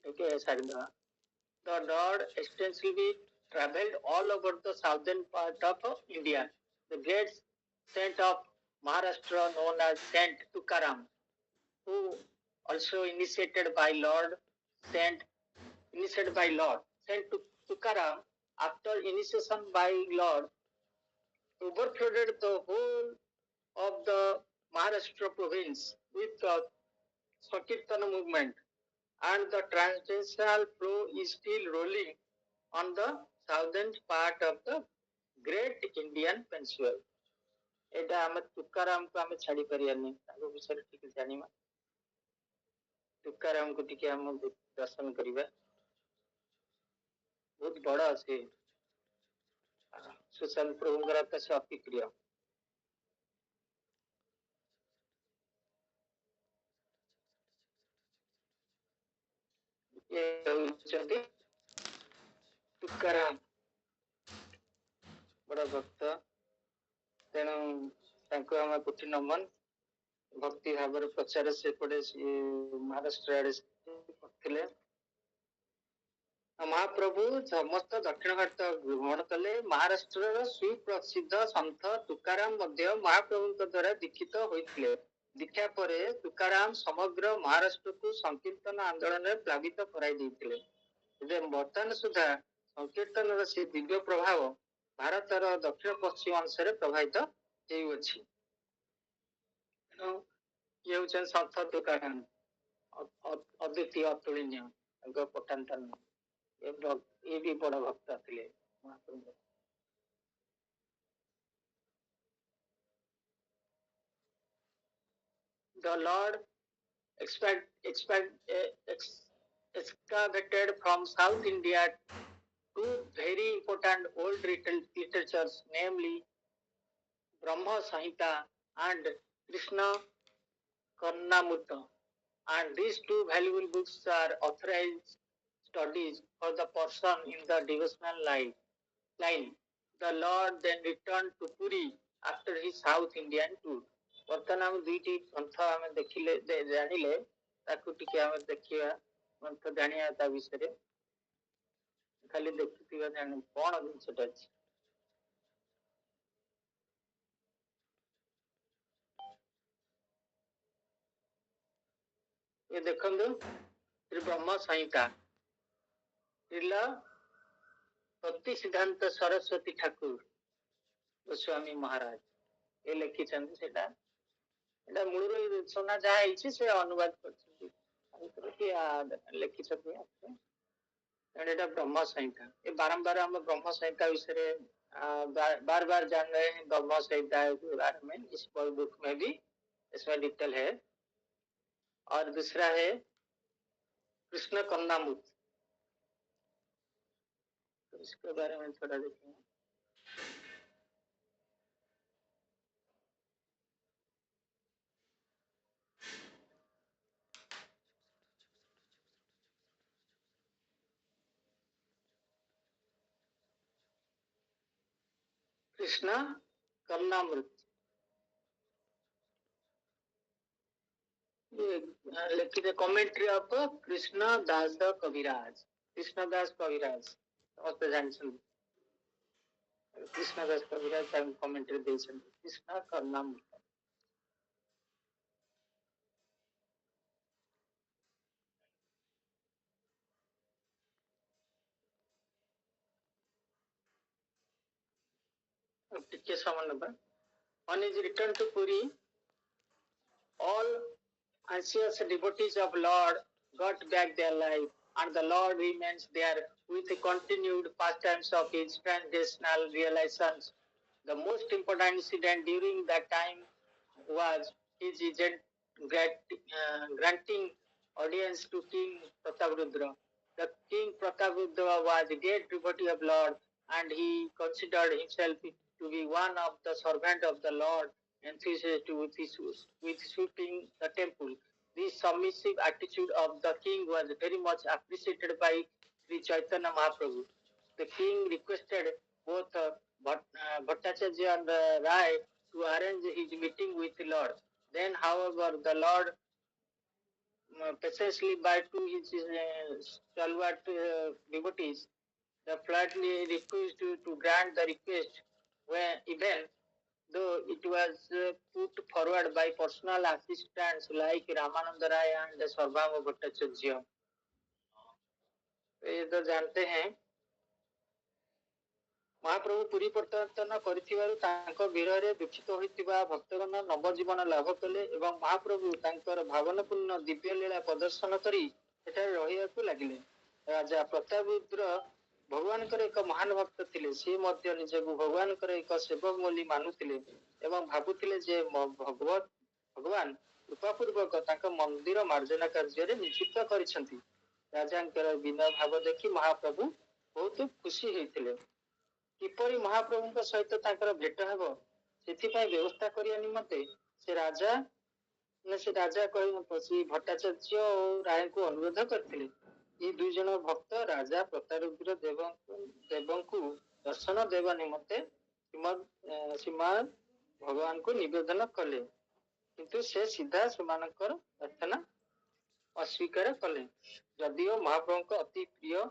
ଟିକେ ସାରିଦବା The Lord extensively traveled all over the southern part of India. The great saint of Maharashtra known as Saint Tukaram, who also initiated by Lord Saint Tukaram, after initiation by Lord, overflowed the whole of the Maharashtra province with the Sankirtan movement, and the transcendental flow is still rolling on the southern part of the great Indian peninsula. एटा हम तुकाराम को हम छाड़ी परियानी ताको विषय ठीक जानिमा तुकाराम को टिके हम दर्शन करिबा बहुत बड़ा আছে सुशांत प्रभुଙ୍କର ତ ସେ ଅତି ପ୍ରିୟ ये होचंती तुकाराम बड़ा भक्त तेणु तांको हम कोटि नमन भक्ति भाव प्रचार से पड़े महाराष्ट्र आड़े करथिले महाप्रभु समस्त दक्षिण भारत भ्रमण कले महाराष्ट्र सुप्रसिद्ध संत तुकाराम मध्य महाप्रभु द्वारा दीक्षित होइथिले दीक्षा पर तुकाराम समग्र महाराष्ट्र को संकीर्तन आंदोलन में प्लावित कराई देथिले वर्तमान सुधा संकीर्तन से दिव्य प्रभाव भारतर दक्षिण पश्चिम अंश प्रभावित होउछि ये होचन संत तुकाराम अद्वितीय अतुलनीय पटांतर ये भी बड़ा भक्त थे महाप्रभु The Lord excavated from South India two very important old literatures, namely Brahma Samhita and Krishna Karnamrita, and these two valuable books are authorized studies for the person in the devotional line. The Lord then returned to Puri after his South Indian tour. वर्तमान हम दुईटी ग्रंथ आम देखिले जानिले ताकू टिके आम देखिया ग्रंथ जानिया ता विषय खाली देखुथिबा जानि कोन जिंसटा अछि ये देखंदु श्री ब्रह्म संहिता श्रीला भक्ति सिद्धांत सरस्वती ठाकुर गोस्वामी महाराज ये लिखी चंद सेटा एटा मूल सुना जाय छि से अनुवाद करछि कि लिखि छथि एटा ब्रह्म संहिता ये बारंबार हम ब्रह्म संहिता विषय बार बार जान रहे हैं ब्रह्म संहिता के बारे में इस बुक में भी इसमें डिटेल है और दूसरा है कृष्ण कर्णामृत तो इसके बारे में थोड़ा देखेंगे कृष्ण कर्णामृत लिखित कमेंट्री ऑफ कृष्ण दास कविराज समस्त जानछन कृष्ण दास कविराज कमेंट्री देछन कृष्ण कर्णामृत टिके समय number on his return to Puri, all anxious devotees of Lord got back their life, and the Lord remains there with the continued pastimes of his transcendental realizations. The most important incident during that time was his granting audience to King Prataprudra. The King Prataprudra was a great devotee of Lord, and he considered himself to be one of the servants of the Lord, enthusiastic with sweeping the temple. This submissive attitude of the king was very much appreciated by Sri Chaitanya Mahaprabhu. The king requested both Bhattacharya and Rai to arrange his meeting with the Lord. Then, however, the Lord precisely by to his stalwart devotees, the flatly refused to grant the request, even though it was put forward by personal assistants like Ramananda Rai and Sarvabhauma Bhattacharya. ये तो जानते हैं महाप्रभु पुरी प्रत्यावर्तन କରିଥିବାରୁ ତାଙ୍କ ବିରହରେ ଦୁଃଖିତ ହୋଇଥିବା ଭକ୍ତଗଣ ନବଜୀବନ ଲାଭ କଲେ ଏବଂ ମହାପ୍ରଭୁ ତାଙ୍କର ଭାବନାପୂର୍ଣ୍ଣ ଦିବ୍ୟ ଲୀଳା ପ୍ରଦର୍ଶନ କରି ସେଠାରେ ରହିବାକୁ ଲାଗିଲେ। ରାଜା ପ୍ରତାପରୁଦ୍ର ଭଗବାନଙ୍କର ଏକ ମହାନ ଭକ୍ତ ଥିଲେ। ସେ ମଧ୍ୟ ନିଜକୁ ଭଗବାନଙ୍କର ଏକ ସେବକ ବୋଲି ମାନୁଥିଲେ ଏବଂ ଭାବୁଥିଲେ ଯେ ଭଗବାନ କୃପାପୂର୍ବକ ତାଙ୍କ ମନ୍ଦିର ମାର୍ଜନା କାର୍ଯ୍ୟରେ ନିଯୁକ୍ତ କରିଛନ୍ତି। ରାଜାଙ୍କର ବିନୟ ଭାବ ଦେଖି ମହାପ୍ରଭୁ ବହୁତ ଖୁସି ହୋଇଥିଲେ। କିପରି ମହାପ୍ରଭୁଙ୍କ ସହିତ ତାଙ୍କର ଭେଟ ହେବ ସେଥିପାଇଁ ବ୍ୟବସ୍ଥା କରିବା ନିମନ୍ତେ ସେ ରାଜା ଶ୍ରୀ ଭଟ୍ଟାଚାର୍ଯ୍ୟ ଓ ରାୟଙ୍କୁ ଅନୁରୋଧ କରିଥିଲେ। ଏ ଦୁଇ ଜଣ ଭକ୍ତ ରାଜା ପ୍ରତାପରୁଦ୍ର ଦେବଙ୍କୁ ଦର୍ଶନ ଦେବା ନିମନ୍ତେ ଶ୍ରୀମାନ ଭଗବାନଙ୍କୁ ନିବେଦନ କଲେ, କିନ୍ତୁ ସେ ସିଧା ସେମାନଙ୍କର ପ୍ରାର୍ଥନା ଅସ୍ୱୀକାର କଲେ। ଯଦିଓ ମହାପ୍ରଭୁଙ୍କ ଅତି ପ୍ରିୟ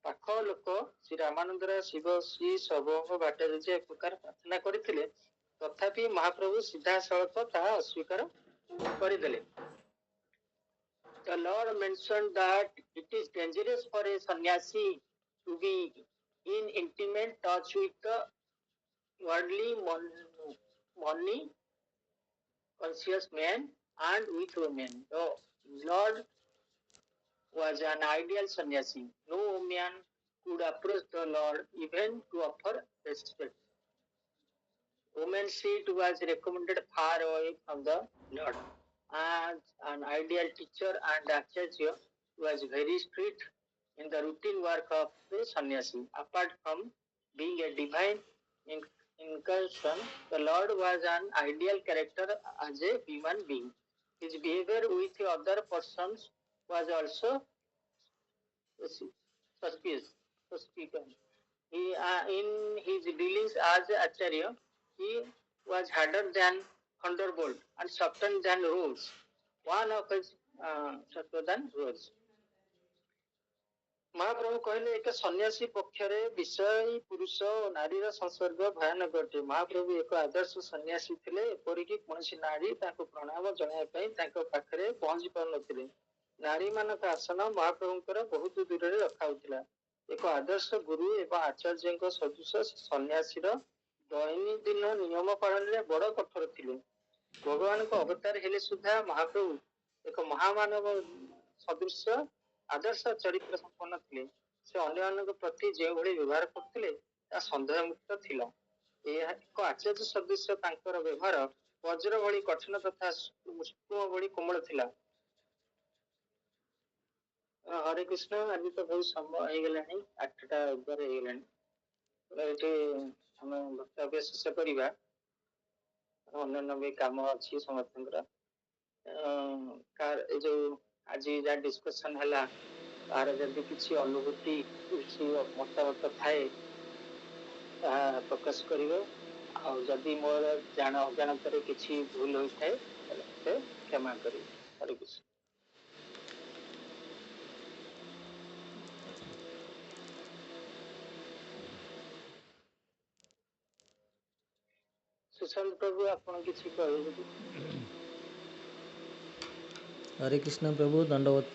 ପାଖ ଲୋକ ଶ୍ରୀ ରାମାନନ୍ଦର ଶିବ ଶ୍ରୀ ସର୍ବଭୌମ ଭଟ୍ଟାଚାର୍ଯ୍ୟ ଏକ ପ୍ରକାର ପ୍ରାର୍ଥନା କରିଥିଲେ, ତଥାପି ମହାପ୍ରଭୁ ସିଧାସଳଖ ତାହା ଅସ୍ୱୀକାର କରିଦେଲେ। The Lord mentioned that it is dangerous for a sannyasi to be in intimate touch with the worldly money conscious men and with women. The Lord was an ideal sannyasi. No man could approach the Lord even to offer respect. Woman's seat was recommended far away from the Lord. As an ideal teacher and acharya was very strict in the routine work of the sannyasi. Apart from being a divine incarnation, the Lord was an ideal character as a human being. His behavior with other persons was also suspicious. In his dealings as acharya, he was harder than thunderbolt and softer than rose. One of his softer than rose. ମହାପ୍ରଭୁ କହିଲେ ଏକ ସନ୍ନ୍ୟାସୀ ପକ୍ଷରେ ବିଷୟୀ ପୁରୁଷ ଓ ନାରୀର ସଂସର୍ଗ ଭୟାନକ ଅଟେ। ମହାପ୍ରଭୁ ଏକ ଆଦର୍ଶ ସନ୍ନ୍ୟାସୀ ଥିଲେ, ଏପରିକି କୌଣସି ନାରୀ ତାଙ୍କୁ ପ୍ରଣାମ ଜଣାଇବା ପାଇଁ ତାଙ୍କ ପାଖରେ ପହଞ୍ଚି ପାରୁନଥିଲେ। ନାରୀମାନଙ୍କ ଆସନ ମହାପ୍ରଭୁଙ୍କର ବହୁତ ଦୂରରେ ରଖାଯାଉଥିଲା। ଏକ ଆଦର୍ଶ ଗୁରୁ ଏବଂ ଆଚାର୍ଯ୍ୟଙ୍କ ସଦୃଶ ସନ୍ନ୍ୟାସୀର ଦୈନନ୍ଦିନ ନିୟମ ପାଳନରେ ବଡ଼ କଠୋର ଥିଲେ। ଭଗବାନଙ୍କ ଅବତାର ହେଲେ ସୁଦ୍ଧା ମହାପ୍ରଭୁ ଏକ ମହାମାନବ ସଦୃଶ ଆଦର୍ଶ ଚରିତ୍ର ସମ୍ପନ୍ନ ଥିଲେ। ସେ ଅନ୍ୟମାନଙ୍କ ପ୍ରତି ଯେଉଁଭଳି ବ୍ୟବହାର କରୁଥିଲେ ତାହା ସନ୍ଦେହମୁକ୍ତ ଥିଲା। ଏହା ଏକ ଆଚାର୍ଯ୍ୟ ସଦୃଶ ତାଙ୍କର ବ୍ୟବହାର ବଜ୍ର ଭଳି କଠିନ ତଥା ସୂକ୍ଷ୍ମ ଭଳି କୋମଳ ଥିଲା। ହରେ କୃଷ୍ଣ, ଆଜି ତ ବହୁତ ସମୟ ହେଇଗଲାଣି, 8ଟା ଉପରେ ହେଇଗଲାଣି। ଏଠି ଆମେ ବକ୍ତବ୍ୟ ଶେଷ କରିବା, ଅନ୍ୟାନ୍ୟ ବି କାମ ଅଛି ସମସ୍ତଙ୍କର। ଏ ଯୋଉ ଆଜି ଯାହା ଡିସ୍କସନ ହେଲା, ତାର ଯଦି କିଛି ଅନୁଭୂତି କିଛି ମତାମତ ଥାଏ ତାହା ପ୍ରକାଶ କରିବ। ଆଉ ଯଦି ମୋର ଅଜାଣତରେ କିଛି ଭୁଲ ହୋଇଥାଏ ତାହେଲେ ମୋତେ କ୍ଷମା କରିବେ। ହରେ କୃଷ୍ଣ। ସୁଶାନ୍ତ ପ୍ରଭୁ, ଆପଣ କିଛି କହିବେ ଯଦି? हरे कृष्ण प्रभु, दंडवत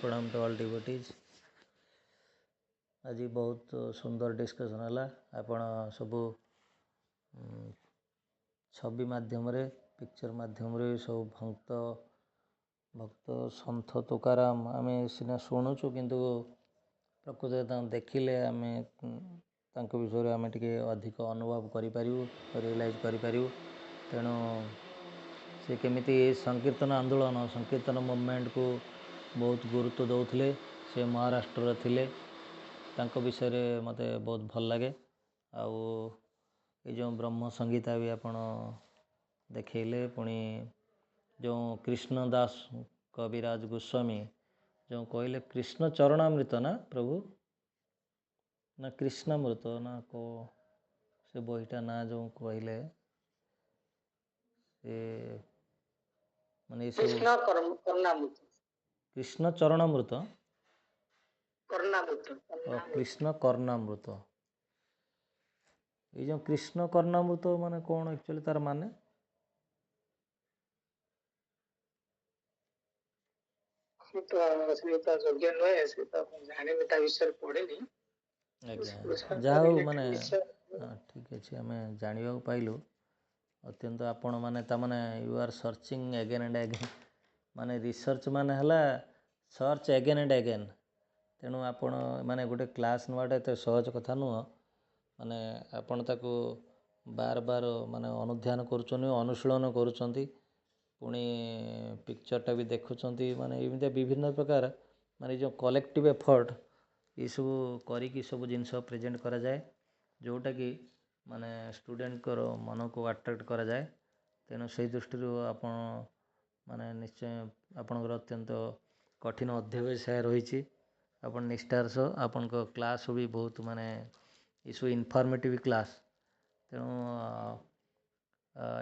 प्रणाम टू ऑल डिवोटीज। आज बहुत सुंदर डिस्कसन है। आपण सब छवि माध्यम पिक्चर माध्यम सब भक्त सन्थ तुकाराम आम सीना शुणुचु किंतु प्रकृत देखिले आम विषय आम टे अधिक अनुभव करूँ रियलाइज करूँ। तेणु से केमिति संकीर्तन आंदोलन संकीर्तन मूवमेंट को बहुत गुरुत्व दौले। से महाराष्ट्र थिले तांको विषय मते बहुत भल लगे। आउ ये जो ब्रह्म संगीता भी आपण देखले पुणी जो कृष्णदास कविराज गोस्वामी जो कहले कृष्ण चरणामृत ना प्रभु ना कृष्णामृत ना को से बहीटा ना जो कहले से माने कृष्ण चरणामृत कृष्ण कर्णामृत ये जो कृष्ण कर्णामृत माने कौन एक्चुअली तार माने जहाँ माने ठीक अच्छे आम जाना पाइलु अत्यंत आपण माने तामाने you are searching again and again माने रिसर्च माने हला सर्च अगेन एंड अगेन। तेणु आपण माने गोटे क्लास नवाटा एत सहज कथा नुह माने आपण ताको बार बार माने अनुध्यान करुचनी अनुशीलन करुचंती पुणी पिक्चरटा भी देखुचंती माने एमती विभिन्न प्रकार माने जो कलेक्टिव एफर्ट ये सब करी सब जिनस प्रेजेंट करा जाए जोटा कि माने स्टूडेंट को मन को अट्रैक्ट करा जाए। तेणु से दृष्टि आपण माने निश्चय आपणकर अत्यंत कठिन अध्यवसाय रही आपण निष्ठार सह आपण क्लास भी बहुत माने इस इनफॉर्मेटिव क्लास। तेणु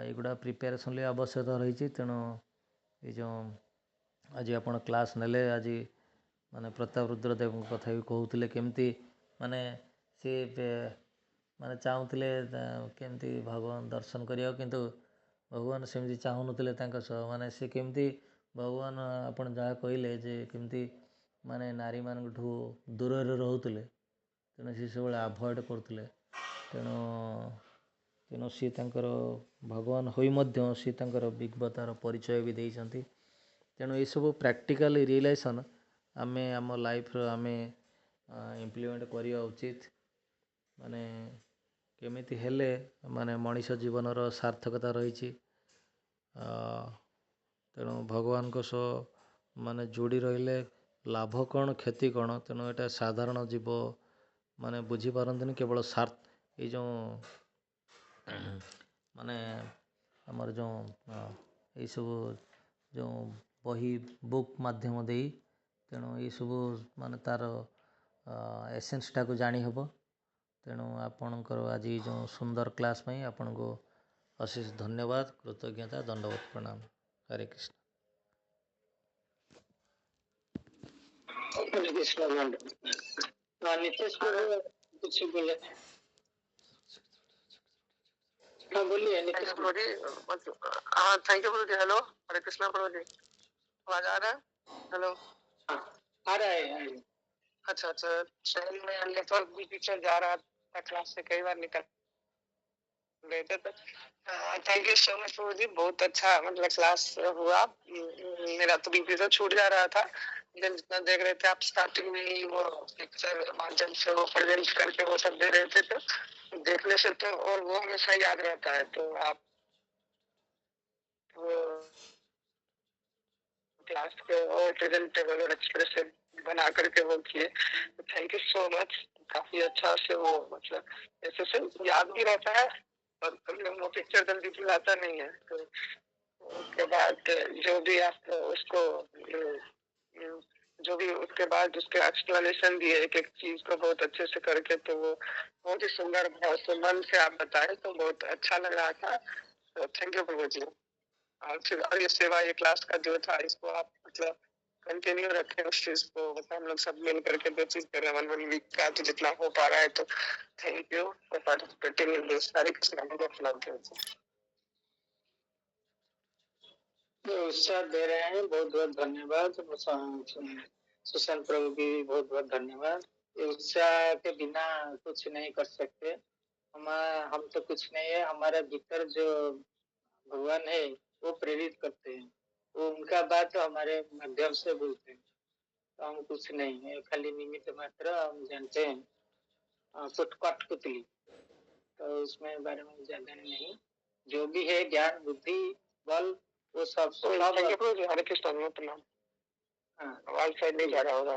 एगुड़ा प्रिपेरेसन आवश्यकता रही। तेणु ये जो आज आपण क्लास नेले आज माने प्रताप रुद्रदेव कथा भी कहते केमती माने सी माने चाहूले केमती भगवान दर्शन करिया किंतु भगवान सेमती चाहूनुले माने से केमती भगवान आपण जहाँ कहले जे केमती माने नारी मान दूर रोते तेणु सी सब आभॉइड करते। तेणु तेणु सी तांकर भगवान होई मध्य सी तांकर विज्ञतार परिचय भी देइछंती। तेणु ये सब प्रैक्टिकल रियलाइजेशन आमे आम लाइफ आमे इम्प्लीमेंट करिया उचित माने केमिति हेले माने मनीष जीवनर सार्थकता रही। तेणु भगवान को सो माने जोड़ी रहिले लाभ कौन क्षति कौन तेणु यहाँ साधारण जीव माने बुझी पारंतनी केवल ये जो माने आमर जो ये सब जो बही बुक माध्यम दे तेणु ये सब माने तार एसेंस टाक जानी हबो। तेणु आपणकर आज जो सुंदर क्लास में आपण को अशेष धन्यवाद कृतज्ञता दंडवत प्रणाम। हरे कृष्ण। नितेश कुछ बोले बोलिए नितेश प्रभु जी। हाँ thank you Prabhu ji. Hello Hare Krishna Prabhu ji आवाज आ रहा है? हेलो आ रहा है। अच्छा अच्छा ट्रेन में नेटवर्क भी पीछे जा रहा था क्लास से कई बार निकल गए थे तो थैंक यू सो मच प्रभु जी। बहुत अच्छा मतलब क्लास हुआ। मेरा तो बीपी तो छूट जा रहा था लेकिन जितना देख रहे थे आप स्टार्टिंग में ही वो पिक्चर माध्यम से वो प्रेजेंट करके वो सब दे रहे थे तो देखने से तो और वो हमेशा याद रहता है। तो आप वो क्लास के और प्रेजेंटेबल और एक्सप्रेसिव बना करके वो किए। Thank you so much. काफी अच्छा से वो मतलब ऐसे से याद भी रहता है और कभी वो पिक्चर जल्दी भुलाता नहीं है। तो उसके बाद जो भी आप उसको जो भी उसके बाद उसके एक्सप्लेनेशन दिए एक एक चीज को बहुत अच्छे से करके तो वो बहुत ही सुंदर भाव से मन से आप बताए तो बहुत अच्छा लग रहा था। तो थैंक यू प्रभु जी। और ये सेवा ये क्लास का जो था इसको आप मतलब कंटिन्यू रखें उस चीज को मतलब हम लोग सब मिल करके जो चीज कर रहे हैं 1 वीक का तो जितना हो पा रहा है तो thank you for participating in this. Hare Krishna. उत्साह दे रहे हैं बहुत बहुत धन्यवाद। सुशांत प्रभु की बहुत बहुत धन्यवाद। उत्साह के बिना कुछ नहीं कर सकते हम तो कुछ नहीं है, हमारे भीतर जो भगवान है वो प्रेरित करते हैं, वो उनका बात तो हमारे माध्यम से बोलते हैं, तो हम कुछ नहीं है, खाली निमित्त मात्र हम जानते हैं, कठपुतली, तो उसमें बारे में ज्यादा नहीं, जो भी है ज्ञान बुद्धि बल वो सब हरे कृष्ण प्रणाम। हाँ आवाज शायद नहीं जा रहा होगा।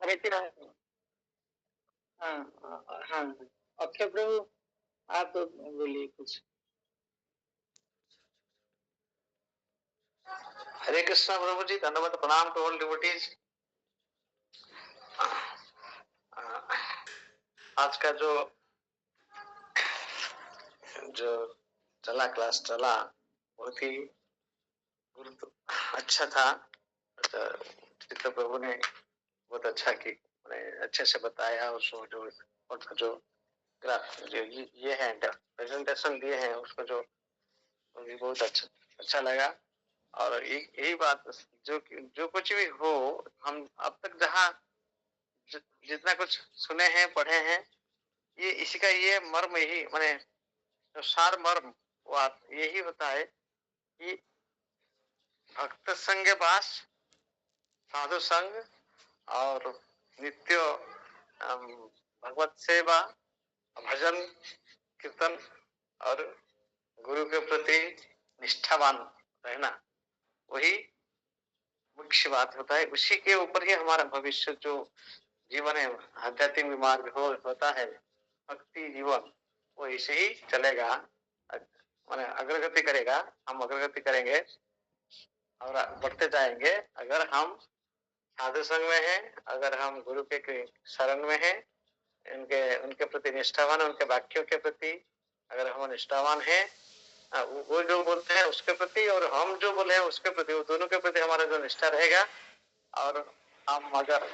हरे कृष्ण। हाँ हाँ अक्षय प्रभु आप बोलिए कुछ। हरे कृष्णा प्रभु जी, धन्यवाद, प्रणाम टू ऑल डिवोटीज। आज का जो चला क्लास चला बहुत ही अच्छा था। चित्त प्रभु ने बहुत अच्छा की अच्छे से बताया, उसको जो ग्राफ जो ये है प्रेजेंटेशन दिए हैं उसको जो भी बहुत अच्छा लगा। और यही बात जो कुछ भी हो, हम अब तक जहाँ जितना कुछ सुने हैं पढ़े हैं, ये इसी का ये मर्म यही माने जो सार मर्म बात यही होता है कि भक्त संग वास, साधु संग और नित्य भगवत सेवा, भजन कीर्तन और गुरु के प्रति निष्ठावान रहना, वही मुख्य बात होता है। उसी के ऊपर ही हमारा भविष्य जो जीवन है, आध्यात्मिक मार्ग होता है, भक्ति जीवन, वो ऐसे ही चलेगा, माने अग्रगति करेगा। हम अग्रगति करेंगे और बढ़ते जाएंगे अगर हम साधु संग में हैं, अगर हम गुरु के शरण में हैं, उनके प्रति निष्ठावान, उनके वाक्यों के प्रति अगर हम निष्ठावान हैं, वो जो बोलते हैं उसके प्रति और हम जो बोले हैं उसके प्रति, वो दोनों के प्रति हमारा जो निष्ठा रहेगा, और हम अगर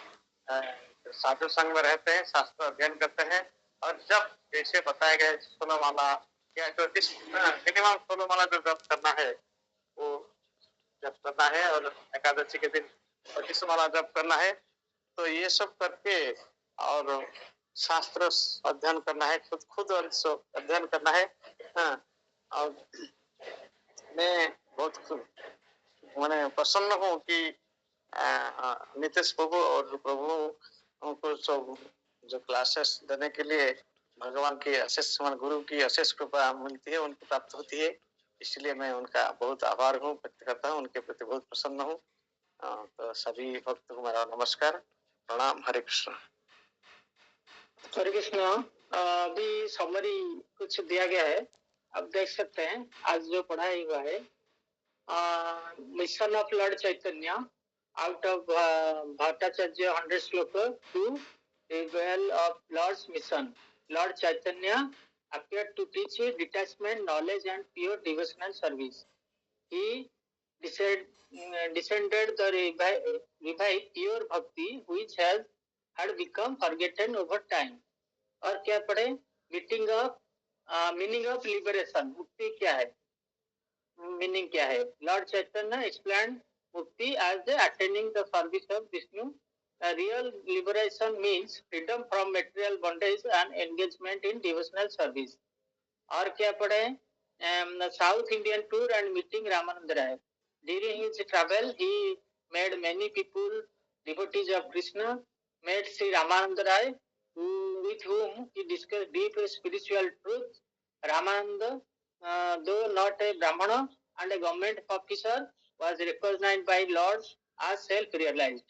साधु संग में रहते हैं, शास्त्र अध्ययन करते हैं, और जब जैसे बताया गया 16 माला या जो मिनिमम 16 माला जो जप करना है वो जप करना है, और एकादशी के दिन 25 माला जप करना है, तो ये सब करके और शास्त्र अध्ययन करना है, खुद अध्ययन करना है। हाँ, और मैं बहुत मैंने प्रसन्न हूँ कि नीतीश प्रभु और प्रभु को सब जो क्लासेस देने के लिए भगवान की अशेष, गुरु की अशेष कृपा मिलती है, उनको प्राप्त होती है, इसलिए मैं उनका बहुत आभार हूँ, व्यक्त करता हूँ, उनके प्रति बहुत प्रसन्न हूँ। तो सभी भक्त को मेरा नमस्कार, प्रणाम, हरे कृष्ण। हरे कृष्ण। अभी समरी कुछ दिया गया है, आप देख सकते हैं आज जो पढ़ाई हुआ है, mission of lord Chaitanya out of Bhattacharya 100 shloka to reveal of lord's mission. Lord Chaitanya appeared to teach detachment, knowledge and pure devotional service. He descended the revive pure bhakti which had become forgotten over time. और क्या पढ़े, meaning of liberation, मुक्ति क्या है, meaning क्या है। Lord Chaitanya explain mukti as the attaining the service of Vishnu. Real liberation means freedom from material bondage and engagement in devotional service. और क्या पढ़े, south Indian tour and meeting Ramananda Ray. During his travel he made many people devotees of Krishna, made Shri Ramananda Ray with whom he discussed deep spiritual truth. Ramananda, though not a Brahmana and a government officer, was recognized by lords as self-realized.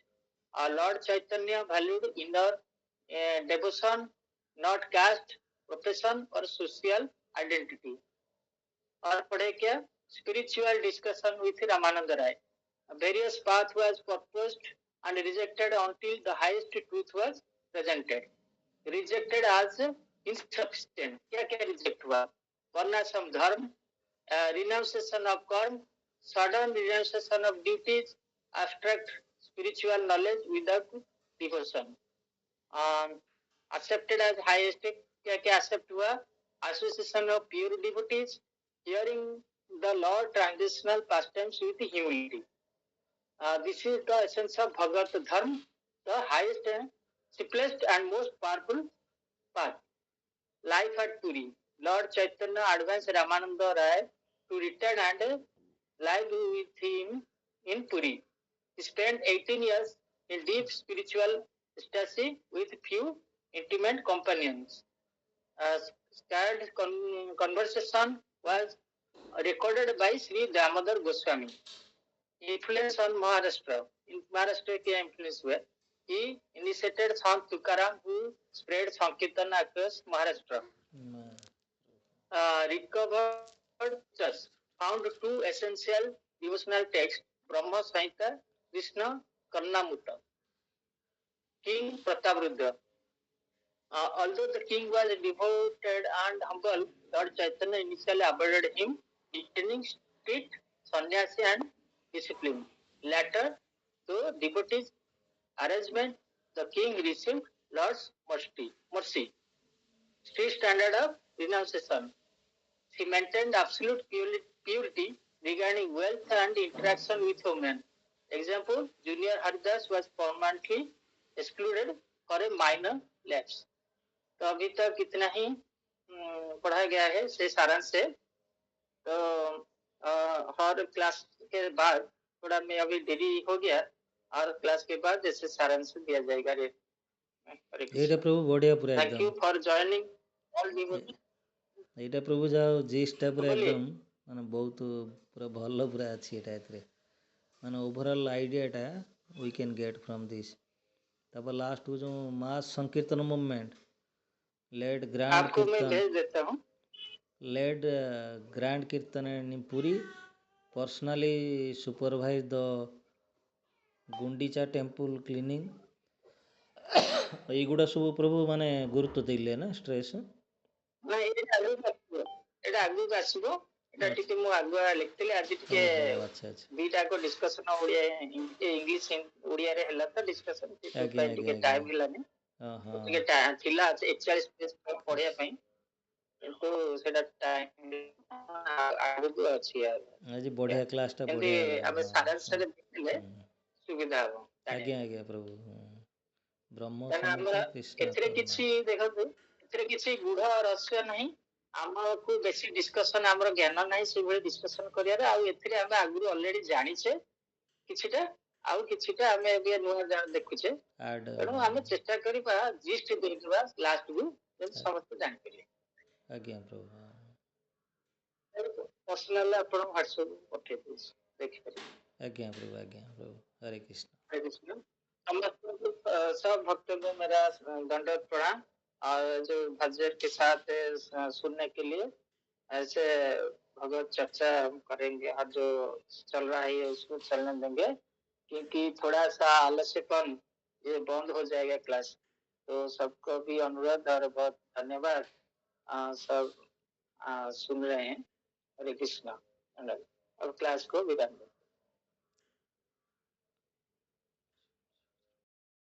Lord Chaitanya valued inner devotion, not caste, profession or social identity. और पढ़े क्या, spiritual discussion with Ramananda Rai. Various path was proposed and rejected until the highest truth was presented. Rejected as insufficient. क्या क्या reject हुआ, वर्णाश्रम धर्म, renunciation of karma, sudden renunciation of duties, abstract spiritual knowledge without devotion. Accepted as highest, क्या क्या accept हुआ, association of pure devotees, hearing the Lord transitional pastimes with humility. This is the essence of Bhagavad Dharma, the highest, simplest and most powerful path. life at Puri. Lord Chaitanya advised Ramananda Rai to return and live with him in Puri. He spent 18 years in deep spiritual ecstasy with few intimate companions. A scared conversation was recorded by Sri Damodar Goswami. Influence on Maharashtra. In Maharashtra क्या influence हुआ? He initiated Sant Tukaram who spread Sankirtan across Maharashtra. Recovered church found two essential devotional texts, Brahma Samhita, Krishna Karnamutta. King Prataprudra. Although the king was devoted and humble, Lord Chaitanya initially avoided him, retaining strict sannyasi and discipline. Later, through devotees' arrangement, the king received Lord's mercy. Strict standard of renunciation. He maintained absolute purity regarding wealth and interaction with women. Example, Junior Haridas was permanently excluded for a minor lapse. तो अभी तक इतना ही पढ़ा गया है से सारांश से। तो हर क्लास के बाद थोड़ा मैं अभी देरी हो गया और क्लास के बाद जैसे सारांश दिया जाएगा रे। एटा प्रभु बढ़िया पूरा thank you for joining all devotee. एटा प्रभु जाओ जिसटा पूरा एकदम माने बहुत पूरा भलो पूरा अछि एटा एतरे माने ओवरऑल आइडियाटा we can get from this. तब लास्ट जो मास संकीर्तन मूवमेंट लेड ग्रैंड आपको मैं भेज देता हूँ। लेड ग्रैंड कीर्तन in Puri personally supervise the Gundicha temple cleaning एगुड़ा सब प्रभु माने गुरुत्व देले ना स्ट्रेस ना एटा आगु आसीबो एटा टिके मु आगुआ लिखतिले आज टिके अच्छा अच्छा बीटा को डिस्कशन ओडिया इंग्लिश ओडिया रे हला त डिस्कशन टिके टाइम हिलानी टिके थिला 41 पेज पढिया पई तो सेटा टाइम आगु अछि यार आज बढ़िया क्लास टा बढ़िया हमें सारा से देखले सुविधा हो आज्ञा आज्ञा प्रभु ब्रह्म कृष्ण एथरे किछि देखो एथरे किछि गुढ़ रहस्य नहीं हमको बेसी डिस्कशन हमर ज्ञान नहीं से भली डिस्कशन करिया रे आ एथरे हम आगु ऑलरेडी जानि छे किछिटा आ किछिटा हम एबे नुआ जान देखु छे एनो हम चेष्टा करिबा जिस्ट देखबा लास्ट को समस्त जान करिए आज्ञा प्रभु पर्सनल अपन व्हाट्सएप पठे देख करिए आज्ञा प्रभु हरे कृष्ण समस्त सब भक्तों को मेरा दंडवत प्रणाम और जो भजन के साथ सुनने के लिए ऐसे भगवत चर्चा हम करेंगे और जो चल रहा है उसको चलने देंगे क्योंकि थोड़ा सा आलस्यपन ये बंद हो जाएगा क्लास। तो सबको भी अनुरोध और बहुत धन्यवाद सब सुन रहे हैं। हरे कृष्णा। अब क्लास को विराम दें।